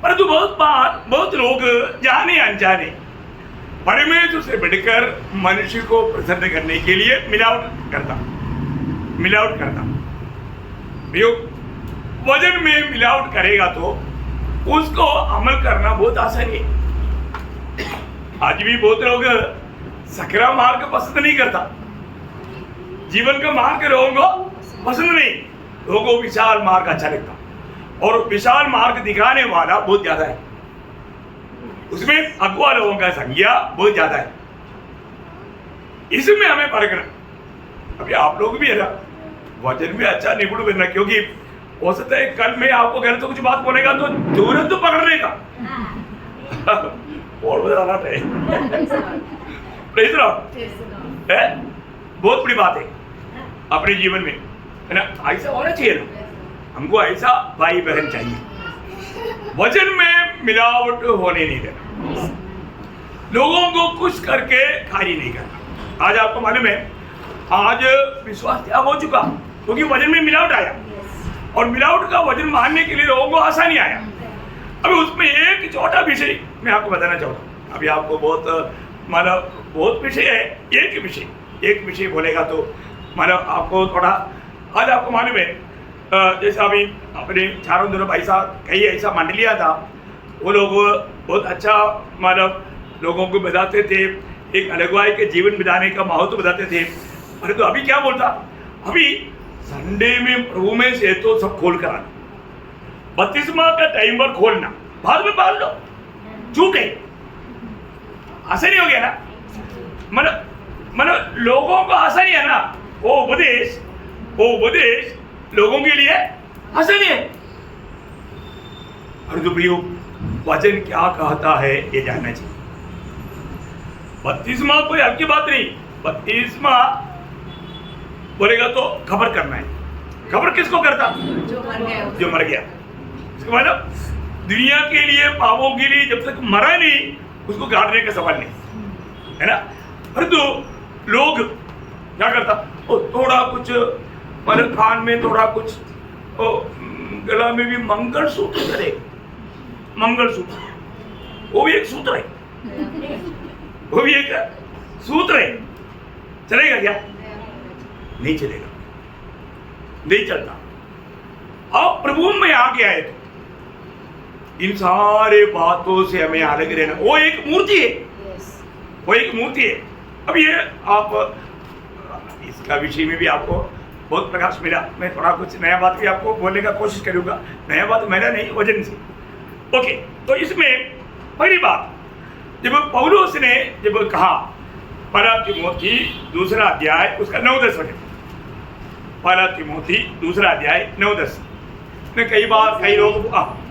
परंतु बहुत बार बहुत लोग जाने अनजाने परमेश्वर से बढ़कर मनुष्य को प्रसन्न करने के लिए मिलावट करता। वजन में मिलावट करेगा तो उसको अमल करना बहुत आसान है। आज भी बहुत लोग सकरा मार्ग पसंद नहीं करता, जीवन का मार्ग लोगों को पसंद नहीं, लोगों को विशाल मार्ग अच्छा लगता और विशाल मार्ग दिखाने वाला बहुत ज्यादा है, उसमें अगुआ लोगों का संख्या बहुत ज्यादा है। इसमें हमें परखना। अभी आप लोग भी है ना, वचन भी अच्छा निपुण बनना, क्योंकि हो सकता है कल में आपको गलत कुछ बात बोलेगा तो तुरंत तो पकड़ने का और बताना है। बहुत बड़ी बात है अपने जीवन में, है ना। ऐसा होना चाहिए ना, हमको ऐसा भाई बहन चाहिए। वचन में मिलावट होने नहीं देना, लोगों को खुश करके खाली नहीं करना। आज आपको मालूम है, आज विश्वास त्याग हो चुका क्योंकि वजन में मिलावट आया, और मिलावट का वजन मानने के लिए लोगों को आसानी आया। अभी उसमें एक छोटा विषय मैं आपको बताना चाहता हूँ। अभी आपको बहुत विषय है, एक विषय बोलेगा तो आपको थोड़ा, आज आपको मालूम है जैसे अभी अपने चारों तरफ ऐसा मंडलियाँ था, वो लोग बहुत अच्छा लोगों को बताते थे, एक अलगवाई के जीवन बिताने का महत्व बताते थे। अरे तो अभी क्या बोलता, अभी संडे में प्रभु में से तो सब खोल कर आना, बपतिस्मा का टाइम पर खोलना, बाद में बांध लो, झूठ है। आसानी हो गया ना, लोगों को आसानी है ना, वो उपदेश लोगों के लिए आसानी है। और जो प्रियो, वचन क्या कहता है ये जानना चाहिए। बपतिस्मा कोई हल्की बात नहीं, बपतिस्मा बोलेगा तो खबर करना है। खबर किसको करता? जो मर गया। इसका मतलब दुनिया के लिए, पापों के लिए जब तक मरा नहीं उसको गाड़ने का सवाल नहीं, है ना। परंतु लोग क्या करता, थोड़ा कुछ कान में थोड़ा कुछ, गला में भी मंगलसूत्र करे, मंगलसूत्र वो भी एक सूत्र है, वो भी एक सूत्र है। चलेगा क्या? नहीं चलेगा, नहीं चलता। अब प्रभु में आ गया है तो इन सारे बातों से हमें अलग रहना। वो एक मूर्ति है, वो एक मूर्ति है। अब ये आप इसका विषय में भी आपको बहुत प्रकाश मिला। मैं थोड़ा कुछ नया बात भी आपको बोलने का कोशिश करूंगा, नया बात मेरा नहीं, वजन से। ओके, तो इसमें पहली बात, जब पौलुस ने जब कहा पहला तिमोथी दूसरा अध्याय उसका 9-10 वचन, पहला तिमोथी दूसरा अध्याय 9-10 में कई बार कई लोग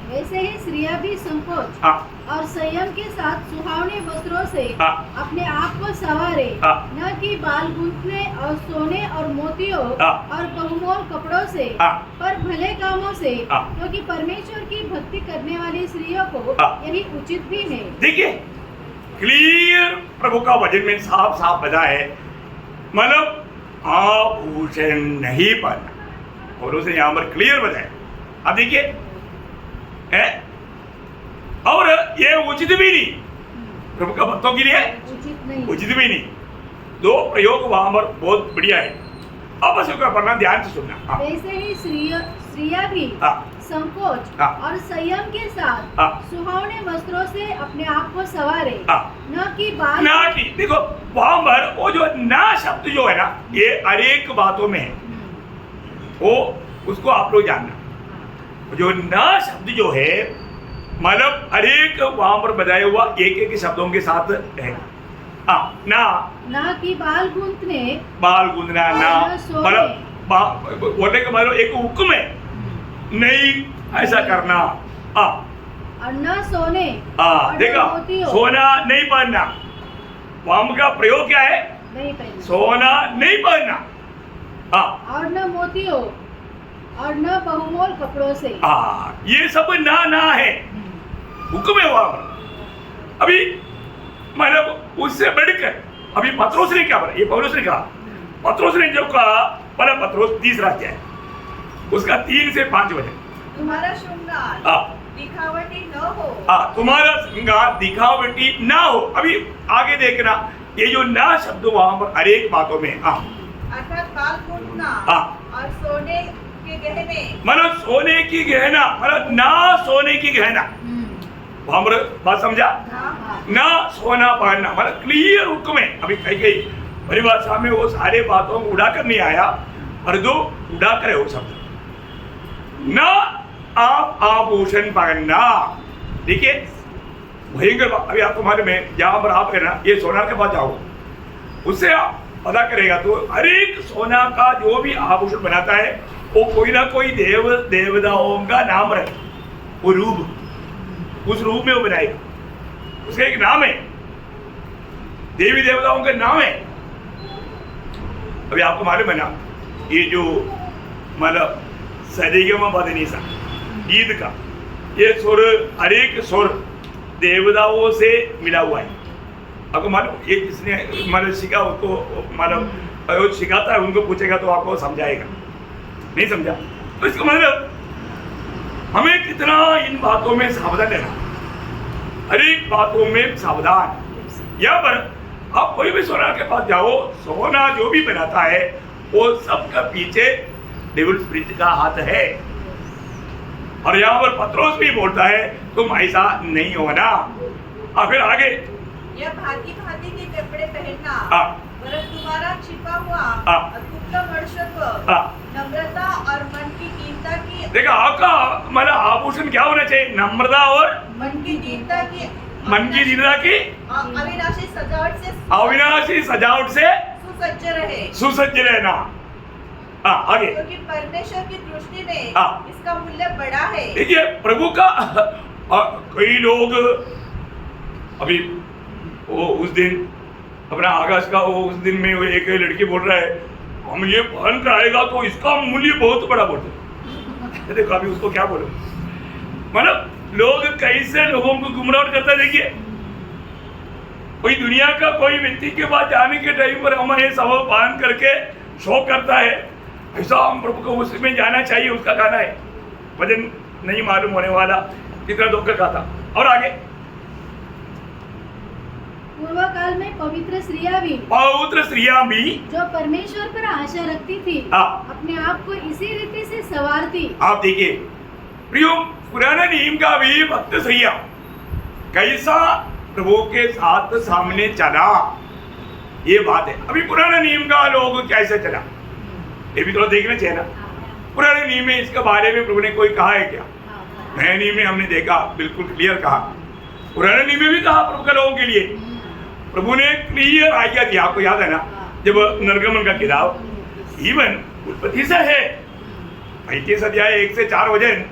वैसे ही स्त्रियां भी संकोच और संयम के साथ सुहावने वस्त्रों से अपने आप को संवारे, न कि बाल गूंथने और सोने और मोतियों और बहुमोल कपड़ों से, पर भले कामों से, क्योंकि परमेश्वर की भक्ति करने वाली स्त्रियों को यही उचित भी है। देखिए, क्लियर प्रभु का वचन में साफ साफ बता है, मतलब आभूषण नहीं पहनना, और उसने यहाँ पर क्लियर बताया। अब देखिए, और ये उचित भी नहीं, प्रभु का भक्तों के लिए उचित भी नहीं। दो प्रयोग वहां पर बहुत बढ़िया है, अब बस उसका पढ़ना ध्यान से सुनना। वैसे ही स्त्रियां भी संकोच और संयम के साथ सुहावने वस्त्रों से अपने आप को संवारे, न कि बाल, ना कि, देखो वहां पर वो जो ना शब्द जो है ना, ये अनेक बातों में है, वो उसको आप लोग जानना। जो ना शब्द जो है, मतलब अनेक वहां पर बताया हुआ एक एक शब्दों के साथ है। ना कि बाल गूंथने, ना, मतलब बोलने का मतलब एक हुक्म है, नहीं ऐसा करना। और न सोने, देखा, सोना नहीं पहनना, वहां का प्रयोग क्या है? नहीं पहनना, सोना नहीं पहनना। और न मोतियों और न बहुमोल कपड़ों से। ये सब ना है, हुक्म है वहां पर। अभी मतलब उससे बढ़कर अभी पत्रोस ने क्या बोला, ये पौलुस ने कहा, पत्रोस ने जो कहा पहला पत्रोस 30 अध्याय उसका 3 से 5 वचन। तुम्हारा श्रृंगार दिखावटी न हो। तुम्हारा श्रृंगार दिखावटी ना हो। अभी आगे देखना, ये जो ना शब्द वहां पर हर एक बातों में अर्थात बाल फूटना और सोने के गहने, मतलब सोने की गहना, मतलब ना सोने की गहना, वहां पर बात समझा, ना सोना पहनना, मतलब क्लियर हुक्म है। अभी कहीं कहीं परिभाषा में वो सारे बातों को उड़ा कर नहीं आया, और दो उड़ा कर है वो शब्द। ना आप आभूषण पहनना, देखिए भयंकर बात। अभी आपको मालूम है, जहां पर आप है ना, ये सोनार के पास जाओ, उससे आप पता करेगा तो हर एक सोना का जो भी आभूषण बनाता है वो कोई ना कोई देवताओं का नाम रहे, वो रूप, उस रूप में वो बनाएगा, उसका एक नाम है, देवी देवताओं का नाम है। अभी आपको मालूम है ना, ये जो मतलब सरेगमा बदनीसा गीत का ये सुर, हर एक सुर देवताओं से मिला हुआ है। आपको मालूम, ये जिसने मतलब सीखा उसको मतलब सिखाता है, उनको पूछेगा तो आपको समझाएगा, नहीं समझा तो इसका मतलब हमें कितना इन बातों में सावधान रहना, हर एक बातों में सावधान। यहाँ पर आप कोई भी सोना के पास जाओ, सोना जो भी बनाता है वो सबका पीछे डेविल स्पिरिट का हाथ है। और यहाँ पर पत्रोस भी बोलता है तुम ऐसा नहीं होना। फिर आगे, यह भांति भांति के कपड़े पहनना, वरन तुम्हारा छिपा हुआ गुप्त मनुष्यत्व, नम्रता और मन की दीनता की। देखा आपका मतलब आभूषण क्या होना चाहिए, नम्रता और मन की दीनता की, मन की दीनता की अविनाशी सजावट से, अविनाशी सजावट से सुसज्ज रहे, सुसज्ज रहना। आगे, क्योंकि परमेश्वर की दृष्टि में इसका मूल्य बड़ा है। देखिए प्रभु का कई लोग अभी वो उस दिन अपना आकाश का वो उस दिन में वो एक लड़की बोल रहा है हम ये पहन कर आएगा तो इसका मूल्य बहुत बड़ा बोलते। देखो अभी उसको क्या बोलो, मतलब लोग कैसे लोगों को गुमराह करता है। देखिए कोई दुनिया का कोई व्यक्ति के पास जाने के टाइम पर हम ये सब पहन करके शो करता है, ऐसा हम प्रभु को उसमें जाना चाहिए, उसका गाना है, वजन नहीं मालूम होने वाला कितना धोखा का था। और आगे, पूर्व काल में पवित्र स्त्रियां भी जो परमेश्वर पर आशा रखती थी अपने आप को इसी रीति से संवारती। आप देखिए प्रियो, पुराने नियम का भी भक्त स्त्रियां कैसा प्रभु के साथ सामने चला, ये बात है। अभी पुराने नियम का लोग कैसे चला ये भी थोड़ा देखना चाहिए ना। पुराने नियम में इसके बारे में प्रभु ने कोई कहा है क्या? नए नियम में हमने देखा, बिल्कुल क्लियर कहा। पुराने नियम में भी कहा प्रभु के लोगों के लिए, प्रभु ने क्लियर आज्ञा दी। आपको याद है ना, जब निर्गमन का किताब इवन उत्पत्ति से है 35 अध्याय 1 से 4 वचन,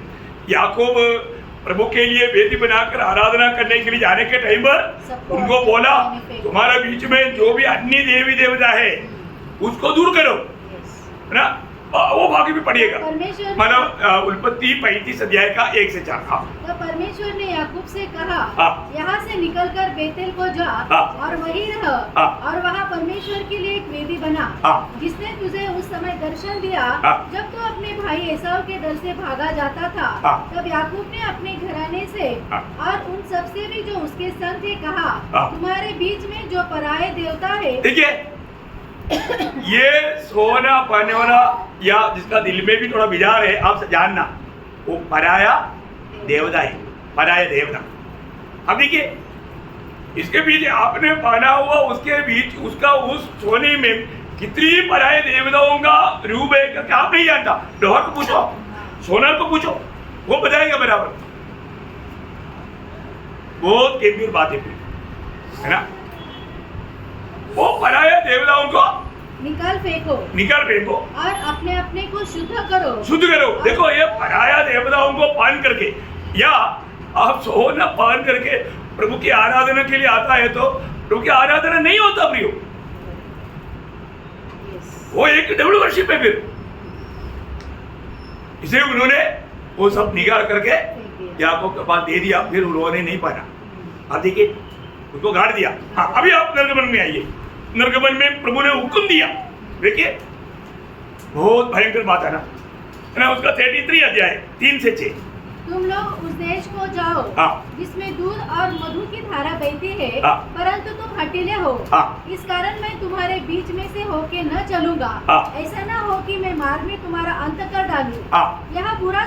याकूब प्रभु के लिए वेदी बनाकर आराधना करने के लिए जाने के टाइम पर उनको बोला तुम्हारे बीच में जो भी अन्य देवी देवता है उसको दूर करो, है ना। वो बाकी भी पढ़िएगा, मतलब उत्पत्ति 35 अध्याय का 1 से 4। तो परमेश्वर ने याकूब से कहा यहाँ से निकलकर बेतेल को जा और वहीं रह और वहाँ परमेश्वर के लिए एक वेदी बना, जिसने तुझे उस समय दर्शन दिया जब तू अपने भाई एसाव के दर से भागा जाता था। तब याकूब ने अपने घराने से और उन सबसे भी जो उसके संग थे कहा तुम्हारे बीच में जो पराये देवता है। देखिए ये सोना पाने वाला या जिसका दिल में भी थोड़ा विचार है, आप जानना वो पराया देवता है, पराया देवता। अब देखिए इसके बीच आपने पहना हुआ उसके बीच उसका उस सोने में कितनी पराये देवताओं का रूप है करके आप नहीं जानता। लोहर को पूछो, सोनार को पूछो, वो बताएगा बराबर। बहुत गंभीर बात है ना। वो पराये देवताओं को निकाल फेंको और अपने अपने को शुद्ध करो। देखो ये पराया देवताओं को पान करके या आप सोना पान करके प्रभु की आराधना के लिए आता है तो प्रभु की आराधना नहीं होता प्रियो, वो एक डेविल वर्शिप है। फिर इसे उन्होंने वो सब निकाल करके याकूब के पास दे दिया, फिर उन्होंने नहीं पाना। अब देखिए उसको गाड़ दिया। हाँ, अभी आप निर्गमन में आइए। निर्गमन में प्रभु ने हुक्म दिया, देखिए बहुत भयंकर बात है ना, उसका 33 अध्याय 3 से 6। तुम लोग उस देश को जाओ जिसमें दूध और मधु की धारा बहती है, परंतु तुम हठीले हो, इस कारण मैं तुम्हारे बीच में से होके न चलूंगा। ऐसा न हो कि मैं मार्ग में तुम्हारा अंत कर डालूं। यह बुरा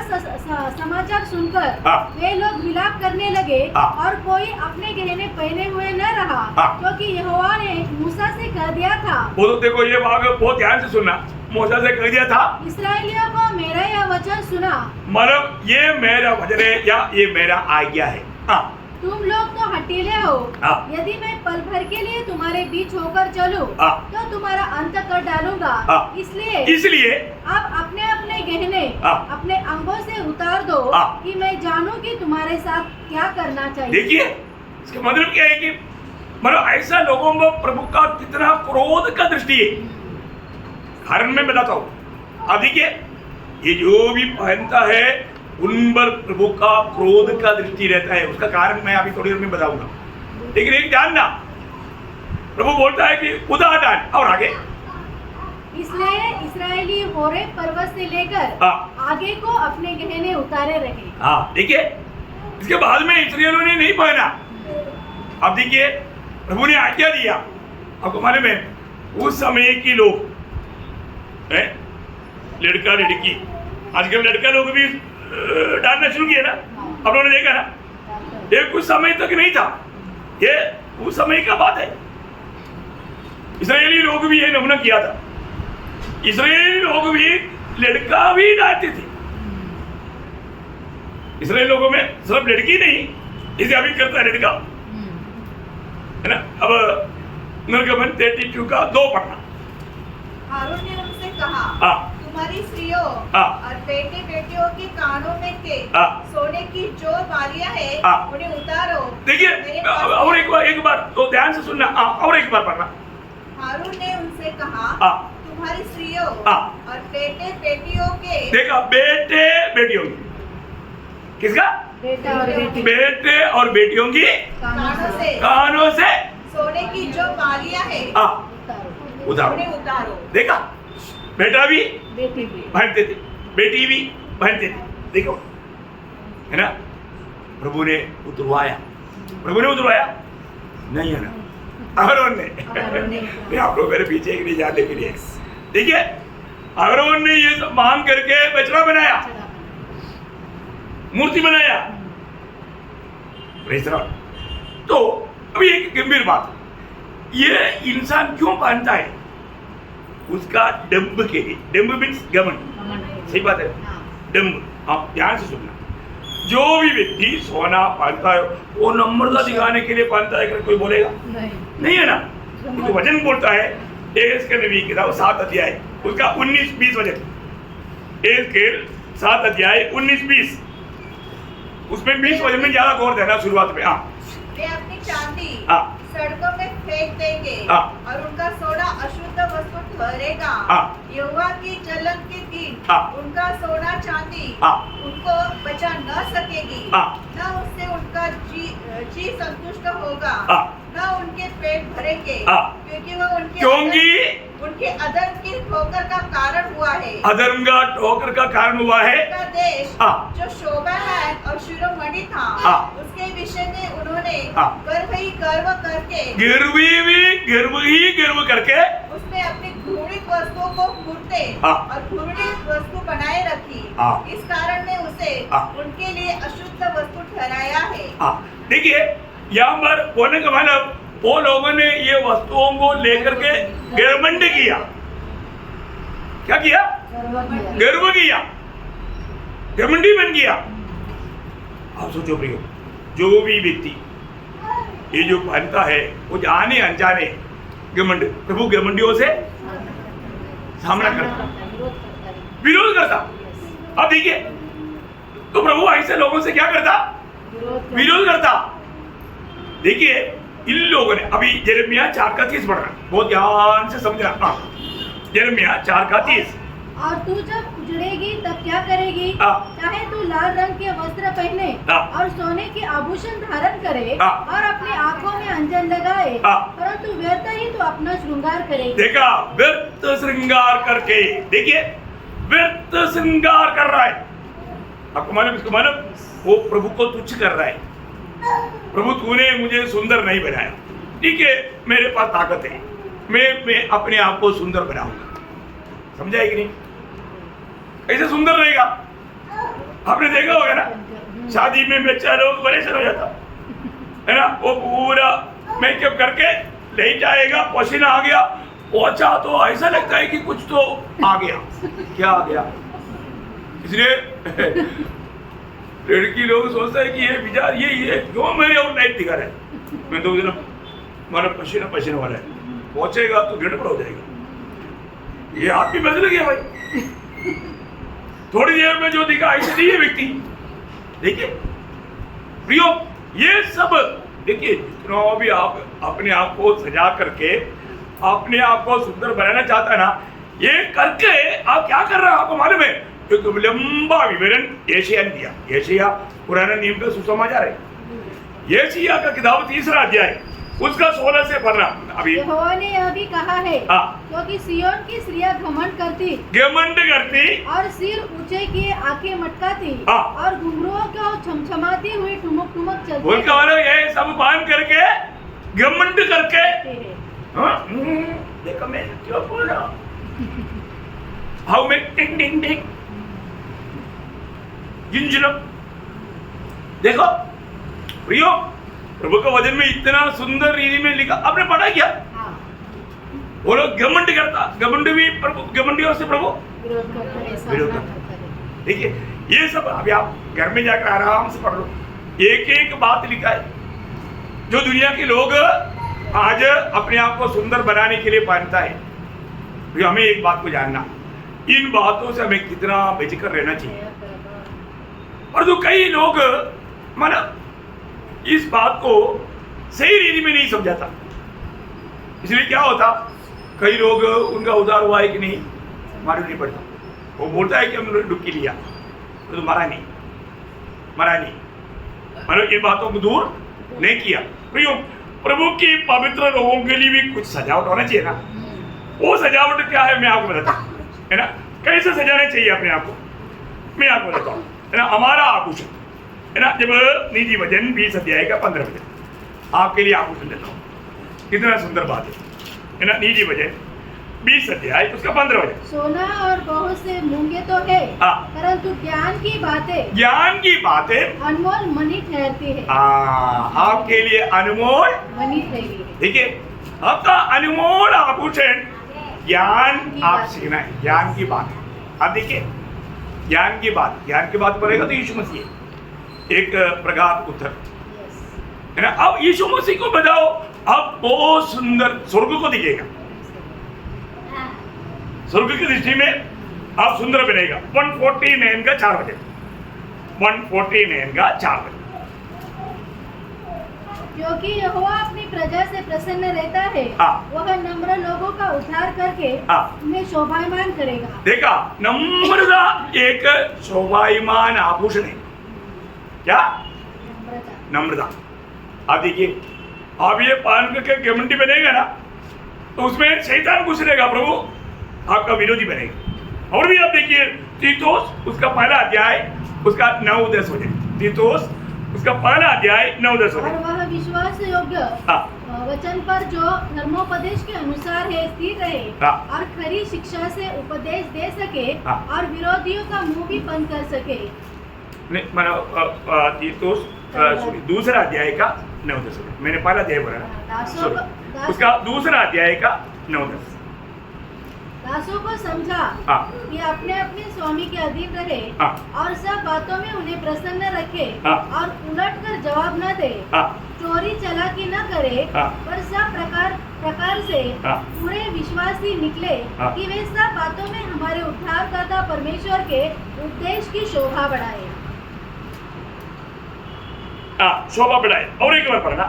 समाचार सुनकर वे लोग विलाप करने लगे और कोई अपने गहने पहने हुए न रहा, क्योंकि यहोवा ने मूसा से कह दिया था। वो तो देखो ये भाग बहुत ध्यान से सुनना, मूसा से कह दिया था इस्राएलियों को मेरा यह वचन सुना, मतलब ये मेरा वचन है या ये मेरा आज्ञा है। तुम लोग तो हठीले हो, यदि मैं पल भर के लिए तुम्हारे बीच होकर चलूं, तो तुम्हारा अंत कर डालूंगा। इसलिए आप अपने अपने गहने अपने अंगों से उतार दो, कि मैं जानूं कि तुम्हारे साथ क्या करना चाहिए। देखिए इसका मतलब क्या है कि मतलब ऐसा लोगों में प्रभु का कितना क्रोध का दृष्टि है। कारण मैं बताता हूँ। अब देखिए ये जो भी पहनता है उन पर प्रभु का क्रोध का दृष्टि रहता है। उसका कारण मैं अभी थोड़ी देर में बताऊंगा, लेकिन एक जानना, प्रभु बोलता है कि उदार डाल और आगे। इसलिए इस्राएली होरे पर्वत से लेकर आगे को अपने गहने उतारे रहे। हाँ देखिए, इसके बाद में इस्राएलियों ने नहीं पहना। अब देखिए प्रभु ने आज्ञा दिया। आपको मालूम है उस समय की लोग लड़का लड़की, आजकल लड़का लोग भी डालना शुरू किया ना, आप लोगों ने देखा ना, ये कुछ समय तक नहीं था, ये उस समय का बात है। इस्राएली लोग भी ये नमूना किया था। इस्राएली लोग भी लड़का भी डालते थे। इस्राएली लोगों में सिर्फ लड़की नहीं, इसे अभी करता है लड़का, है ना। अब निर्गमन 32 का 2 पढ़ना। हारून ने उनसे कहा, तुम्हारी स्त्रियों और बेटे बेटियों के कानों में के सोने की जो बालियां हैं उन्हें उतारो। देखिए और एक बार तो ध्यान से सुनना, और एक बार पढ़ना। हारून ने उनसे कहा, तुम्हारी स्त्रियों और बेटे बेटियों के, देखा बेटे बेटियों की, किसका? बेटे और बेटियों की कानों से सोने की जो बालियां हैं उन्हें उतारो। देखा, बेटा भी पहनते थे, बेटी भी पहनते थे। देखो है ना, प्रभु ने उतरवाया। प्रभु ने उतरवाया नहीं है ना, आरोन ने। आप लोग मेरे पीछे एक नहीं जाने के लिए देखिए, आरोन ने ये सब मांग करके बछड़ा बनाया, मूर्ति बनाया। तो अभी एक गंभीर बात, ये इंसान क्यों पहनता है? उसका डंब के लिए। डंब मीन्स घमंड, सही बात है, डंब। आप ध्यान से सुनना, जो भी व्यक्ति सोना पहनता है वो नम्रता दिखाने के लिए पहनता है, कोई बोलेगा नहीं है ना। तो वचन बोलता है एहेजकेल नबी की किताब 7 अध्याय उसका 19-20 वचन, एहेजकेल 7 अध्याय 19-20, उसमें 20 वचन में ज्यादा गौर देना शुरुआत में। वे अपनी चांदी सड़कों में फेंक देंगे और उनका सोना अशुद्ध वस्तु ठहरेगा। यहोवा की जलन के दिन उनका सोना चांदी उनको बचा न सकेगी, न उससे उनका जी संतुष्ट होगा, न उनके पेट भरेंगे, क्योंकि वह उनके अधर्म की ठोकर का कारण हुआ है। अधर्म का ठोकर का कारण हुआ है। उनका देश जो शोभा है और शिरोमणि था, उसके विषय में उन्होंने गर्व करके गर्व करके उसने अपनी घृणित वस्तुओं को मूर्ते और घृणित वस्तु बनाए रखी। इस कारण ने उसे उनके लिए अशुद्ध वस्तु ठहराया है। देखिए यहाँ पर बोलने का मतलब, वो लोगों ने ये वस्तुओं को लेकर के घमंड किया। क्या किया? गर्व किया, घमंडी बन गया। आप सोचो प्रियो, जो भी व्यक्ति ये जो पहनता है वो जाने अनजाने घमंड, प्रभु घमंडियों से सामना करता, विरोध करता। अब देखिए तो प्रभु ऐसे लोगों से क्या करता? विरोध करता। देखिए इन लोगों ने, अभी यिर्मयाह 4 का 30 पढ़ना, बहुत ध्यान से समझना। यिर्मयाह 4 का 30, और तू जब उजड़ेगी तब क्या करेगी? चाहे तू लाल रंग के वस्त्र पहने और सोने के आभूषण धारण करे और अपनी आंखों में अंजन लगाए, परंतु व्यर्थ ही तू अपना श्रृंगार करेगी। देखा, व्यर्थ श्रृंगार करके, देखिए व्यर्थ श्रृंगार कर रहा है। आपको मालूम, इसको मालूम, वो प्रभु को तुच्छ कर रहा है। प्रभु तूने मुझे सुंदर नहीं बनाया, ठीक है, मेरे पास ताकत है, मैं अपने आप को सुंदर बनाऊंगा। समझा है कि नहीं? ऐसे सुंदर रहेगा। आपने देखा होगा ना, शादी में बच्चा लोग परेशान हो जाता है ना, वो पूरा मेकअप करके ले जाएगा, पसीना आ गया, पहुंचा तो ऐसा लगता है कि कुछ तो आ गया। क्या आ गया? इसलिए लड़की लोग सोचता है कि ये विचार ये क्यों मेरे और लाइट दिखा रहा है। मैं तो हमारा पसीना पसीना वाला है, पहुंचेगा तो गड़बड़ हो जाएगा। ये आप भी बदल गया भाई, थोड़ी देर में जो दिखा ऐसे नहीं है व्यक्ति। देखिए प्रियो, ये सब देखिए, जितना भी आप अपने आप को सजा करके अपने आप को सुंदर बनाना चाहता है ना, ये करके आप क्या कर रहे हो आपको मालूम है? एक लंबा विवरण यशायाह ने दिया। यशायाह पुराने नियम का सुसमाचार है। यशायाह का किताब 3रा अध्याय उसका 16 से पढ़ना अभी। यहोवा ने यह भी कहा है, क्योंकि सिय्योन की स्त्रियां घमंड करती और सिर ऊंचे किए आंखें मटकाती और घुंघरुओं को छमछमाती हुई ठुमक ठुमक चलती। उनका वाला ये सब बांध करके घमंड करके, देखो मैं क्यों बोल रहा हूँ, हाउ मैं टिंग टिंग टिंग जिंजनम। देखो प्रियो, प्रभु का वचन में इतना सुंदर रीति में लिखा, आपने पढ़ा क्या? वो लोग घमंड करता, घमंड भी प्रभु, घमंडियों से प्रभु विरोध करता। देखिए ये सब अभी आप घर में जाकर आराम से पढ़ लो, एक एक बात लिखा है जो दुनिया के लोग आज अपने आप को सुंदर बनाने के लिए पहनता है। तो हमें एक बात को जानना, इन बातों से हमें कितना बेचकर रहना चाहिए। और जो कई लोग माना इस बात को सही रीति में नहीं समझाता, इसलिए क्या होता, कई लोग उनका उद्धार हुआ है कि नहीं मालूम नहीं पड़ता। वो बोलता है कि हमने डुबकी लिया, तो मरा नहीं, मतलब इन बातों को दूर नहीं किया। प्रभु की पवित्र लोगों के लिए भी कुछ सजावट होना चाहिए ना। वो सजावट क्या है मैं आपको बताता हूँ, है ना, कैसे सजाना चाहिए अपने आप को मैं आपको बताता हूँ, है ना। हमारा आभूषण है ना, जब नीति वचन 20 अध्याय का 15 वचन आपके लिए आभूषण देता हूँ, कितना सुंदर बात है ना। नीति वचन 20 अध्याय उसका 15 वचन, सोना और बहुत से मूंगे तो है, परंतु ज्ञान की बातें अनमोल मणि ठहरती है। आपके लिए अनमोल मणि ठहरी है। देखिए आपका अनमोल आभूषण ज्ञान आप सीखना है, ज्ञान की बात। आप देखिए ज्ञान की बात पड़ेगा तो यीशु मसीह एक प्रगाढ़ उत्तर है ना। अब यीशु मसीह को बताओ, अब बहुत सुंदर स्वर्ग को दिखेगा, स्वर्ग की दृष्टि में आप सुंदर बनेगा। 149 का 4 बजे, 149 का 4 बजे। क्योंकि यहोवा अपनी प्रजा से प्रसन्न रहता है, वह नम्र लोगों का उद्धार करके उन्हें शोभायमान करेगा। देखा, नम्रता एक शोभायमान आभूषण है। क्या? नम्रता। आप देखिए, आप ये पान के घमंडी बनेगा ना, तो उसमें शैतान घुस रहेगा, प्रभु आपका विरोधी बनेगा। और भी आप देखिए तीतुस उसका पहला अध्याय उसका 9-10 वचन, तीतुस उसका पहला अध्याय 9-10 वचन। और वह विश्वास योग्य वचन पर जो धर्मोपदेश के अनुसार है स्थिर रहे और खरी शिक्षा से उपदेश दे सके और विरोधियों का मुंह भी बंद कर सके। तीतुस दूसरा अध्याय का 9-10 वचन, मैंने पहला अध्याय बोला ना, उसका दूसरा अध्याय का 9-10। दासों को समझा कि अपने अपने स्वामी के अधीन रहे और सब बातों में उन्हें प्रसन्न रखे और उलट कर जवाब न दे, चोरी चालाकी न करे, पर सब प्रकार से पूरे विश्वासी निकले कि वे सब बातों में हमारे उद्धारकर्ता परमेश्वर के उपदेश की शोभा बढ़ाए। शोभा बढ़ाए। और एक बार पढ़ना,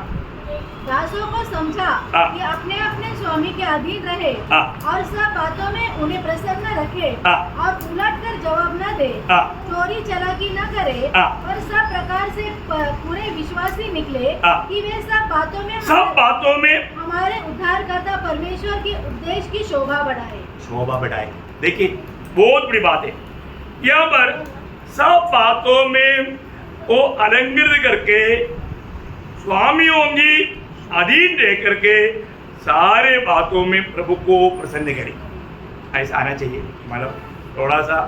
दासों को समझा हाँ। कि अपने अपने स्वामी के अधीन रहे हाँ। और सब बातों में उन्हें प्रसन्न रखे हाँ। और उलट कर जवाब न दे, हाँ। चोरी चालाकी न करे, हाँ। पर सब प्रकार से पूरे विश्वासी निकले हाँ। कि वे सब बातों में हमारे उद्धारकर्ता परमेश्वर के उपदेश की शोभा बढ़ाए। शोभा बढ़ाए। देखिए बहुत बड़ी बात है यहाँ पर, सब बातों में वो अलंकृत करके स्वामियों की अधीन रह करके सारे बातों में प्रभु को प्रसन्न करें, ऐसा आना चाहिए। मतलब थोड़ा सा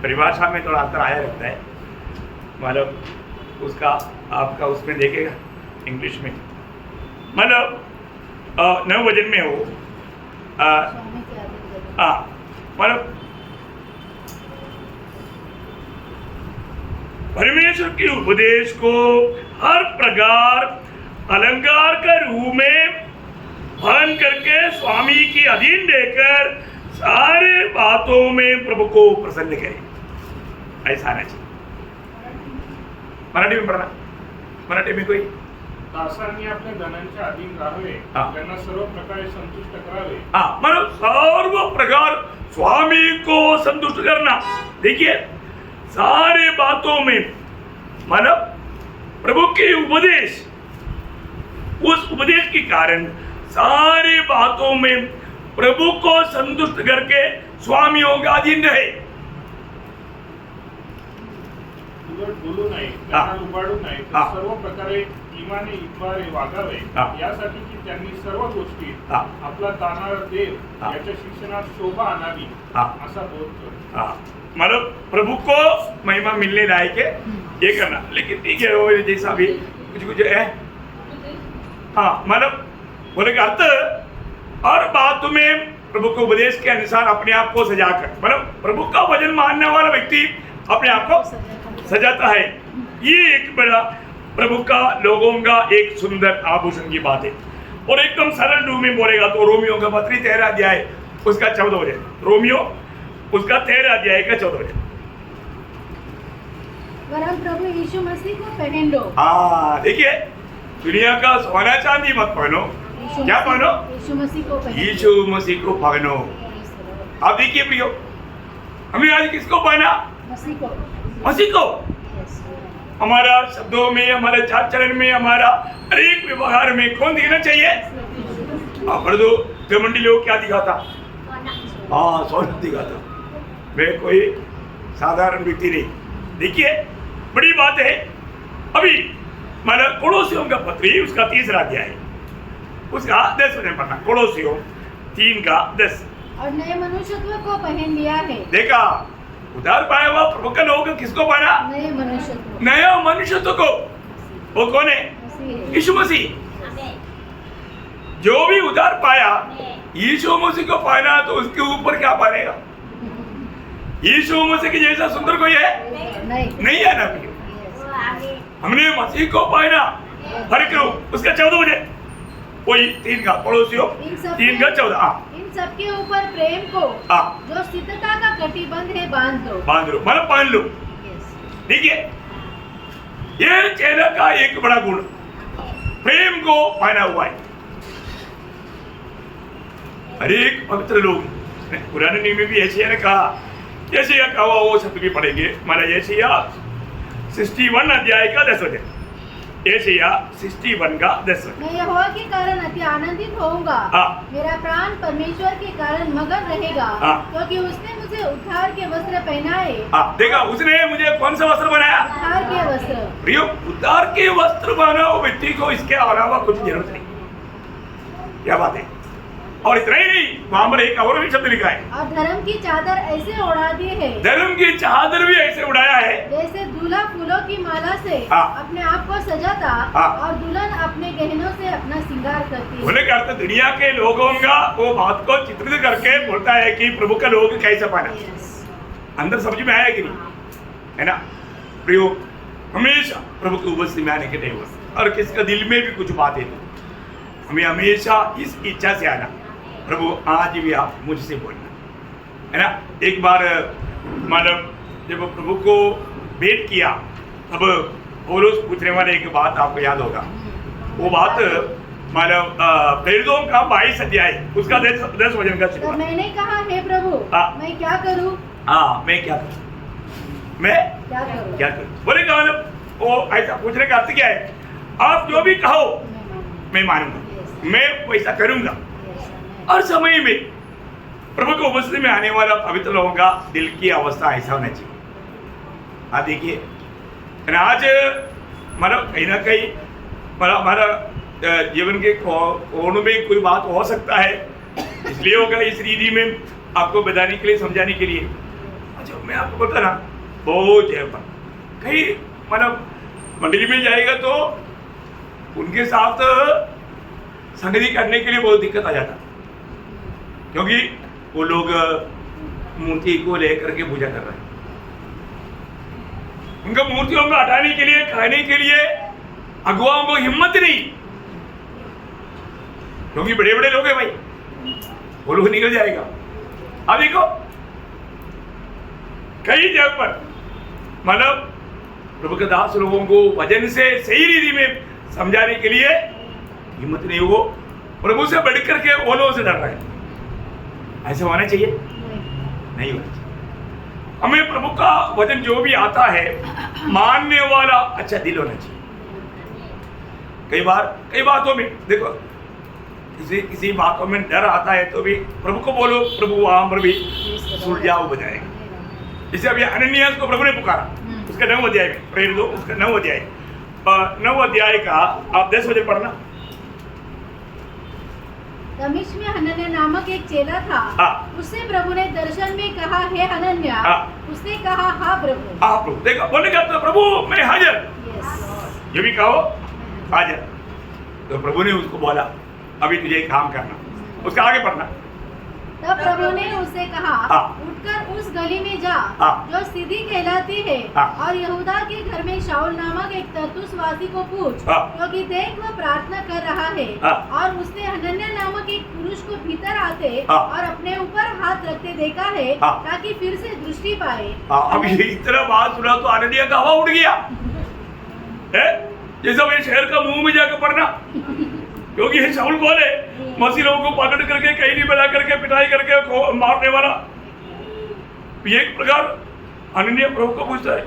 परिभाषा में थोड़ा अंतर आया रहता है, मतलब उसका आपका उसमें देखेगा इंग्लिश में, मतलब नववचन में हो स्वामी के अधीन रहे। मतलब परमेश्वर के उपदेश को हर प्रकार अलंकार के रूप में पालन करके स्वामी की अधीन रहकर सारे बातों में प्रभु को प्रसन्न करें, ऐसा आना चाहिए। मराठी में पढ़ना, मराठी में कोई दासांनी आपल्या धनांच्या अधीन राहावे, हाँ। त्यांना सर्व प्रकारे संतुष्ट करावे। मतलब सर्व प्रकार स्वामी को संतुष्ट करना। देखिए सारे बातों में मतलब प्रभु के उपदेश, उस उपदेश के कारण सारे बातों में प्रभु को संतुष्ट करके स्वामियों का अधीन रहे। उलट बोलू नये, त्यांना लुबाडू नये, तर हाँ। सर्व प्रकारे इमाने इतबारे वागावे, हाँ। यासाठी की त्यांनी सर्व गोष्टी हाँ। आपला दानारा देव हाँ। याच्या शिक्षणात शोभा आणावी, हाँ। असा बोध कर। मतलब प्रभु को महिमा मिलने लायक है ये करना, लेकिन ठीक है वो जैसा भी कुछ कुछ है। मतलब बोले का अर्थ हर बात में प्रभु को उपदेश के अनुसार अपने आप को सजाकर, मतलब प्रभु का वचन मानने वाला व्यक्ति अपने आप को सजाता है। ये एक बड़ा प्रभु का लोगों का एक सुंदर आभूषण की बात है। और एकदम सरल रूप में बोलेगा तो रोमियो का 13 अध्याय उसका 14 वचन, रोमियो उसका 13 अध्याय का 14 वचन। वरन प्रभु यीशु मसीह को पहन लो। देखिए दुनिया का सोना चांदी मत पहनो, क्या पहनो? यीशु मसीह को पहनो। यीशु मसीह को पहनो। आप देखिए प्रियो, हमने आज किसको पहना? मसीह को। मसीह को। हमारा शब्दों में, हमारे चाल चलन में, हमारा हर एक व्यवहार में कौन दिखना चाहिए? दो घमंडी लोग क्या दिखाता? सोना दिखाता। मैं कोई साधारण व्यक्ति नहीं। देखिए बड़ी बात है। अभी मतलब कोलोसियों का पत्री उसका 3 अध्याय उसका 10 वचन पढ़ना। कोलोसियों 3 का 10। और नए मनुष्यत्व को पहन लिया है। देखा उधार पाया हुआ प्रभु का लोग किसको पाना? नए मनुष्यत्व। नया मनुष्यत्व को। वो कौन है? मसीह। यीशु मसीह। जो भी उधार पाया यीशु मसीह को पाना तो उसके ऊपर क्या पाएगा? यीशु मसीह के जैसा सुंदर कोई है? नहीं है ना। हमने मसीह को पाया हर करो उसका 14 वचन, वही 3 का पड़ोसियों 3 का 14। इन सबके ऊपर प्रेम को जो सिद्धता का कटिबंध है बांध लो। मतलब पहन लो। देखिए ये चेला का एक बड़ा गुण प्रेम को पहना हुआ है। हर एक पवित्र लोग पुराने नियम में भी ऐसे कहा, जैसे यह कहा वो शब्द भी पढ़ेंगे। हमारा एशिया 61 अध्याय का 10 वचन, एशिया 61 का 10 वचन। मैं यहोवा के कारण अति आनंदित होऊंगा, मेरा प्राण परमेश्वर के कारण मगन रहेगा, क्योंकि उसने मुझे उद्धार के वस्त्र पहनाए। देखा उसने मुझे कौन सा वस्त्र बनाया? उद्धार के वस्त्र। प्रियो उद्धार के वस्त्र बनाओ व्यक्ति को, इसके अलावा कुछ जरूरत नहीं। क्या बात है। और इतना ही नहीं, वहां पर एक और भी शब्द लिखा है, और धर्म की चादर ऐसे उड़ा दी है। धर्म की चादर भी ऐसे उड़ाया है जैसे दूल्हा फूलों की माला से अपने आप को सजाता और दुल्हन अपने गहनों से अपना श्रृंगार करती है। बोले क्या अर्थ? दुनिया के लोगों का वो बात को चित्रित करके बोलता है कि प्रभु का लोग कैसे पाना। अंदर समझ में आया कि नहीं? है ना प्रियो, हमेशा प्रभु की उपस्थिति में आने के नहीं हुआ। और किसका दिल में भी कुछ बात है तो हमें हमेशा इस इच्छा से आना, प्रभु आज भी आप मुझसे बोलना, है ना। एक बार मतलब जब प्रभु को भेंट किया तब पौलुस पूछने वाले एक बात आपको याद होगा, वो बात मानव प्रेरितों का 22 अध्याय उसका 10 वचन का तब चिन्ह। मैंने कहा, हे प्रभु, मैं क्या करूं? मैं क्या करूं? मैं क्या करूं? क्या करूं? बोले का मतलब वो ऐसा पूछने का अर्थ क्या है? आप जो भी कहो मैं मानूंगा, मैं वैसा करूंगा। हर समय में प्रभु की उपस्थिति में आने वाला पवित्र लोगों का दिल की अवस्था ऐसा होना चाहिए। आप देखिए आज मतलब कहीं ना कहीं हमारा जीवन के कोणों में कोई बात हो सकता है, इसलिए होगा इस रीति में आपको बताने के लिए, समझाने के लिए। अच्छा मैं आपको बता ना, बहुत कहीं मतलब मंडली में जाएगा तो उनके साथ संगति करने के लिए बहुत दिक्कत आ जाता, क्योंकि वो लोग मूर्ति को लेकर के पूजा कर रहे हैं। उनका मूर्तियों को हटाने के लिए, खाने के लिए अगुवाओं को हिम्मत नहीं, क्योंकि बड़े बड़े लोग हैं भाई, वो लोग निकल जाएगा। अब देखो कई जगह पर मतलब प्रभु के दास लोगों को वचन से सही रीति में समझाने के लिए हिम्मत नहीं, वो प्रभु से बढ़ करके वो लोगों से डर रहे हैं। ऐसा होना चाहिए? नहीं होना चाहिए। हमें प्रभु का वचन जो भी आता है मानने वाला अच्छा दिल होना चाहिए। कई बातों में देखो, किसी बातों में डर आता है तो भी प्रभु को बोलो, प्रभु वहां पर भी सुलझाव बजाएगा। जैसे अभी अनन्यास को प्रभु ने पुकारा, उसका 9 अध्याय में प्रेरित उसका 9 अध्याय 9 अध्याय का आप 10 वचन पढ़ना। दमिश्क में हनन्याह नामक एक चेला था। उससे प्रभु ने दर्शन में कहा, हे हनन्याह। उसने कहा, हाँ प्रभु। प्रभु देखो बोलने का तो प्रभु मैं हाजिर, ये भी कहो हाजिर। तो प्रभु ने उसको बोला अभी तुझे एक काम करना, उसका आगे पढ़ना। तब प्रभु ने उससे कहा, उठकर उस गली में जा जो सीधी कहलाती है, और यहूदा के घर में शाऊल नामक एक तरसुसवासी को पूछ, क्योंकि देख वह प्रार्थना कर रहा है। और उसने हनन्याह नामक एक पुरुष को भीतर आते और अपने ऊपर हाथ रखते देखा है, ताकि फिर से दृष्टि पाए। अब इतना बात सुना तो अनन्याह का हवा उड़ गया, जैसा मैं शहर का मुंह में जाकर पढ़ना, क्योंकि ये शाऊल कौन है? मसीह लोगों को पकड़ करके कैदी बना करके पिटाई करके मारने वाला। एक प्रकार अनन्याह प्रभु को पूछता है,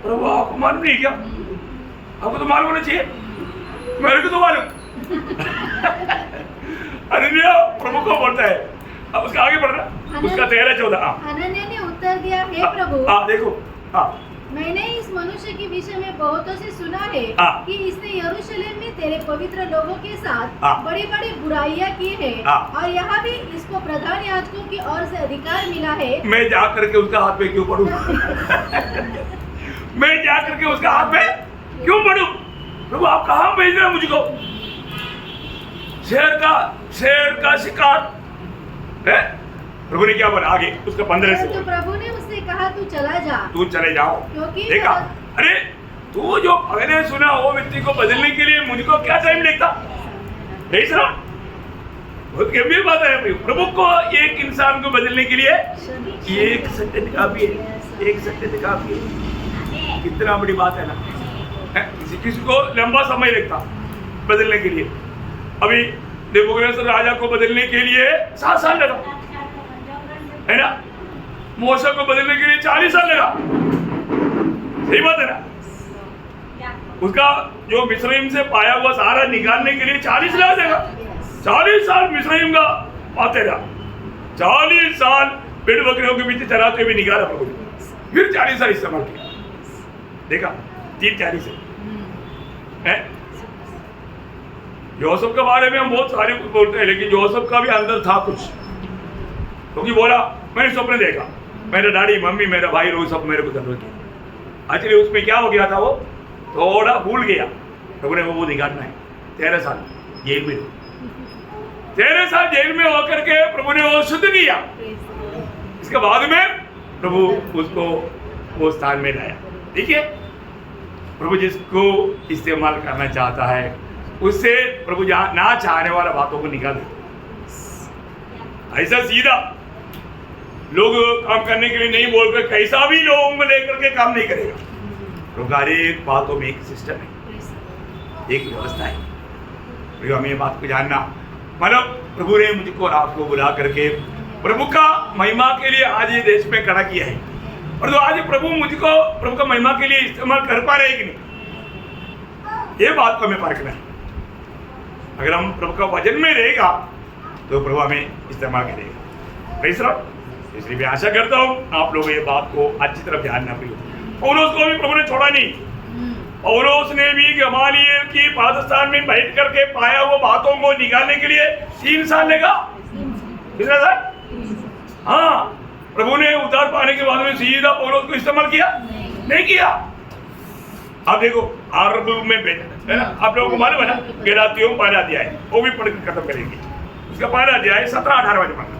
प्रभु आपको मालूम नहीं क्या? आपको तो मालूम होना चाहिए, मेरे को तो मालूम। अनन्याह प्रभु को बोलता है। अब उसका आगे बढ़ना, उसका 13-14। हनन्याह ने उत्तर दिया, हे प्रभु, देखो मैंने इस मनुष्य के विषय में बहुतों से सुना है कि इसने यरूशलेम में तेरे पवित्र लोगों के साथ बड़ी बड़ी बुराइयां की है, और यहाँ भी इसको प्रधान याजकों की ओर से अधिकार मिला है। मैं जा करके उसका हाथ पे क्यों पढ़ूं? मैं जा करके उसका हाथ पे क्यों पढ़ूं? प्रभु आप कहाँ भेज रहे हैं मुझको? शेर का शिकार है। प्रभु ने क्या बोला आगे उसका 15 से? तो प्रभु ने उससे कहा, तू चला जा। तू चले जाओ। देखा, अरे तू जो पहले सुना वो व्यक्ति को बदलने के लिए मुझको क्या टाइम लगता? नहीं सुना? बहुत गंभीर बात है। प्रभु को एक इंसान को बदलने के लिए 1 सेकंड काफी है, 1 सेकंड काफी है। कितना बड़ी बात है ना। किसी को लंबा समय लगता बदलने के लिए। अभी नेबूकदनेस्सर राजा को बदलने के लिए 7 साल लगा, है ना? मूसा को बदलने के लिए 40 साल लगा। सही बात है ना? उसका जो मिस्रईम से पाया हुआ सारा निकालने के लिए 40 लगा देगा। 40 साल मिस्रईम का पाते रहा, 40 साल पेड़ बकरियों के पीछे चराते हुए निकाला प्रभु ने, फिर 40 साल इस्तेमाल किया। देखा 3-40 है। यूसुफ के बारे में हम बहुत सारे कुछ बोलते हैं, लेकिन यूसुफ का भी अंदर था कुछ, क्योंकि बोला मैंने स्वप्न देखा, मेरे डैडी मम्मी मेरा भाई रोज सब मेरे को जरूरत है। एक्चुअली उसमें क्या हो गया था, वो थोड़ा भूल गया। प्रभु ने वो निकालना है। 13 साल जेल में, 13 साल जेल में होकर के प्रभु ने वो शुद्ध किया। इसके बाद में प्रभु उसको वो स्थान में लाया। देखिए प्रभु जिसको इस्तेमाल करना चाहता है उससे प्रभु ना चाहने वाला बातों को निकाल देता। ऐसा सीधा लोग काम करने के लिए नहीं बोलकर कैसा भी लोगों को लेकर के काम नहीं करेगा। प्रभु हर एक बातों में एक सिस्टम है, एक व्यवस्था है। प्रियो हमें ये बात को जानना, मतलब प्रभु ने मुझको और आपको बुला करके प्रभु का महिमा के लिए आज ये देश में खड़ा किया है, और तो आज प्रभु मुझको प्रभु का महिमा के लिए इस्तेमाल कर पा रहे हैं कि नहीं, ये बात को हमें परखना है। अगर हम प्रभु का वचन में रहेगा तो प्रभु हमें इस्तेमाल करेगा। Praise Lord. इसलिए मैं आशा करता हूँ आप लोग ये बात को अच्छी तरह ध्यान ना प्रियो। पौलुस को भी प्रभु ने छोड़ा नहीं, पौलुस ने भी गमालियल की पादस्थान में बैठ करके पाया हुआ बातों को निकालने के लिए 3 साल लगा। कितना साल? हाँ, प्रभु ने उद्धार पाने के बाद में सीधा पौलुस को इस्तेमाल किया नहीं किया। आप देखो अरब में भेजा है ना, आप लोगों को मालूम है ना, गलातियों पहला अध्याय वो भी पढ़ के खत्म करेंगे, उसका पहला अध्याय 17-18 वाले पढ़ना।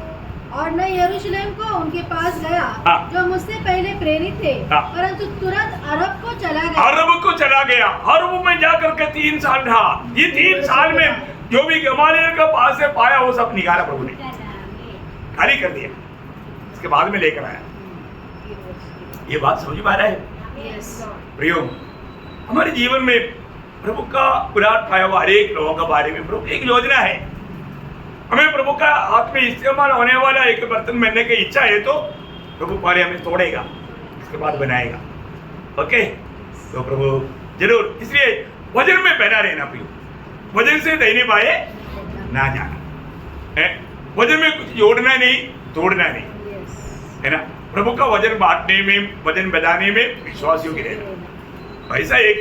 और मैं यरूशलेम को उनके पास गया जो मुझसे पहले प्रेरित थे, परंतु तुरंत अरब को चला गया। अरब को चला गया, अरब में जाकर के 3 साल रहा। ये 3 साल में जो भी गमालियल का पास से पाया वो सब निकाला प्रभु ने, खाली कर दिया, इसके बाद में लेकर आया। ये बात समझ में आ रहा है प्रियो? हमारे जीवन में प्रभु का पुराण पाया हुआ हर एक लोगों के बारे में प्रभु एक योजना है। हमें प्रभु का हाथ में इस्तेमाल होने वाला एक बर्तन बनने की इच्छा है तो प्रभु पहले हमें तोड़ेगा, इसके बाद बनाएगा। ओके, तो प्रभु जरूर, इसलिए वजन में बना रहना प्रियो, वजन से दाहिने बाएं ना जाना है, वजन में कुछ जोड़ना नहीं तोड़ना नहीं, है ना। प्रभु का वजन बांटने में, वजन बढ़ाने में विश्वासियों की रहना, ऐसा एक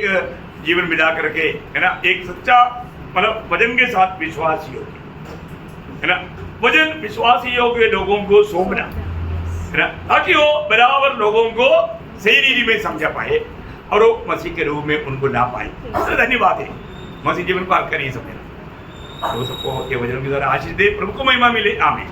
जीवन बिता करके, है ना, एक सच्चा मतलब वजन के साथ विश्वासियों की, है ना, वजन विश्वासियों के लोगों को सौंपना, है ना, ताकि वो बराबर लोगों को सही रीति में समझा पाए और वो मसीह के रूप में उनको ना पाए। धन्यवाद है, मसीह जीवन को हल्का नहीं समझना। तो सबको ये वचन के द्वारा आशीष दे, प्रभु को महिमा मिले। आमीन।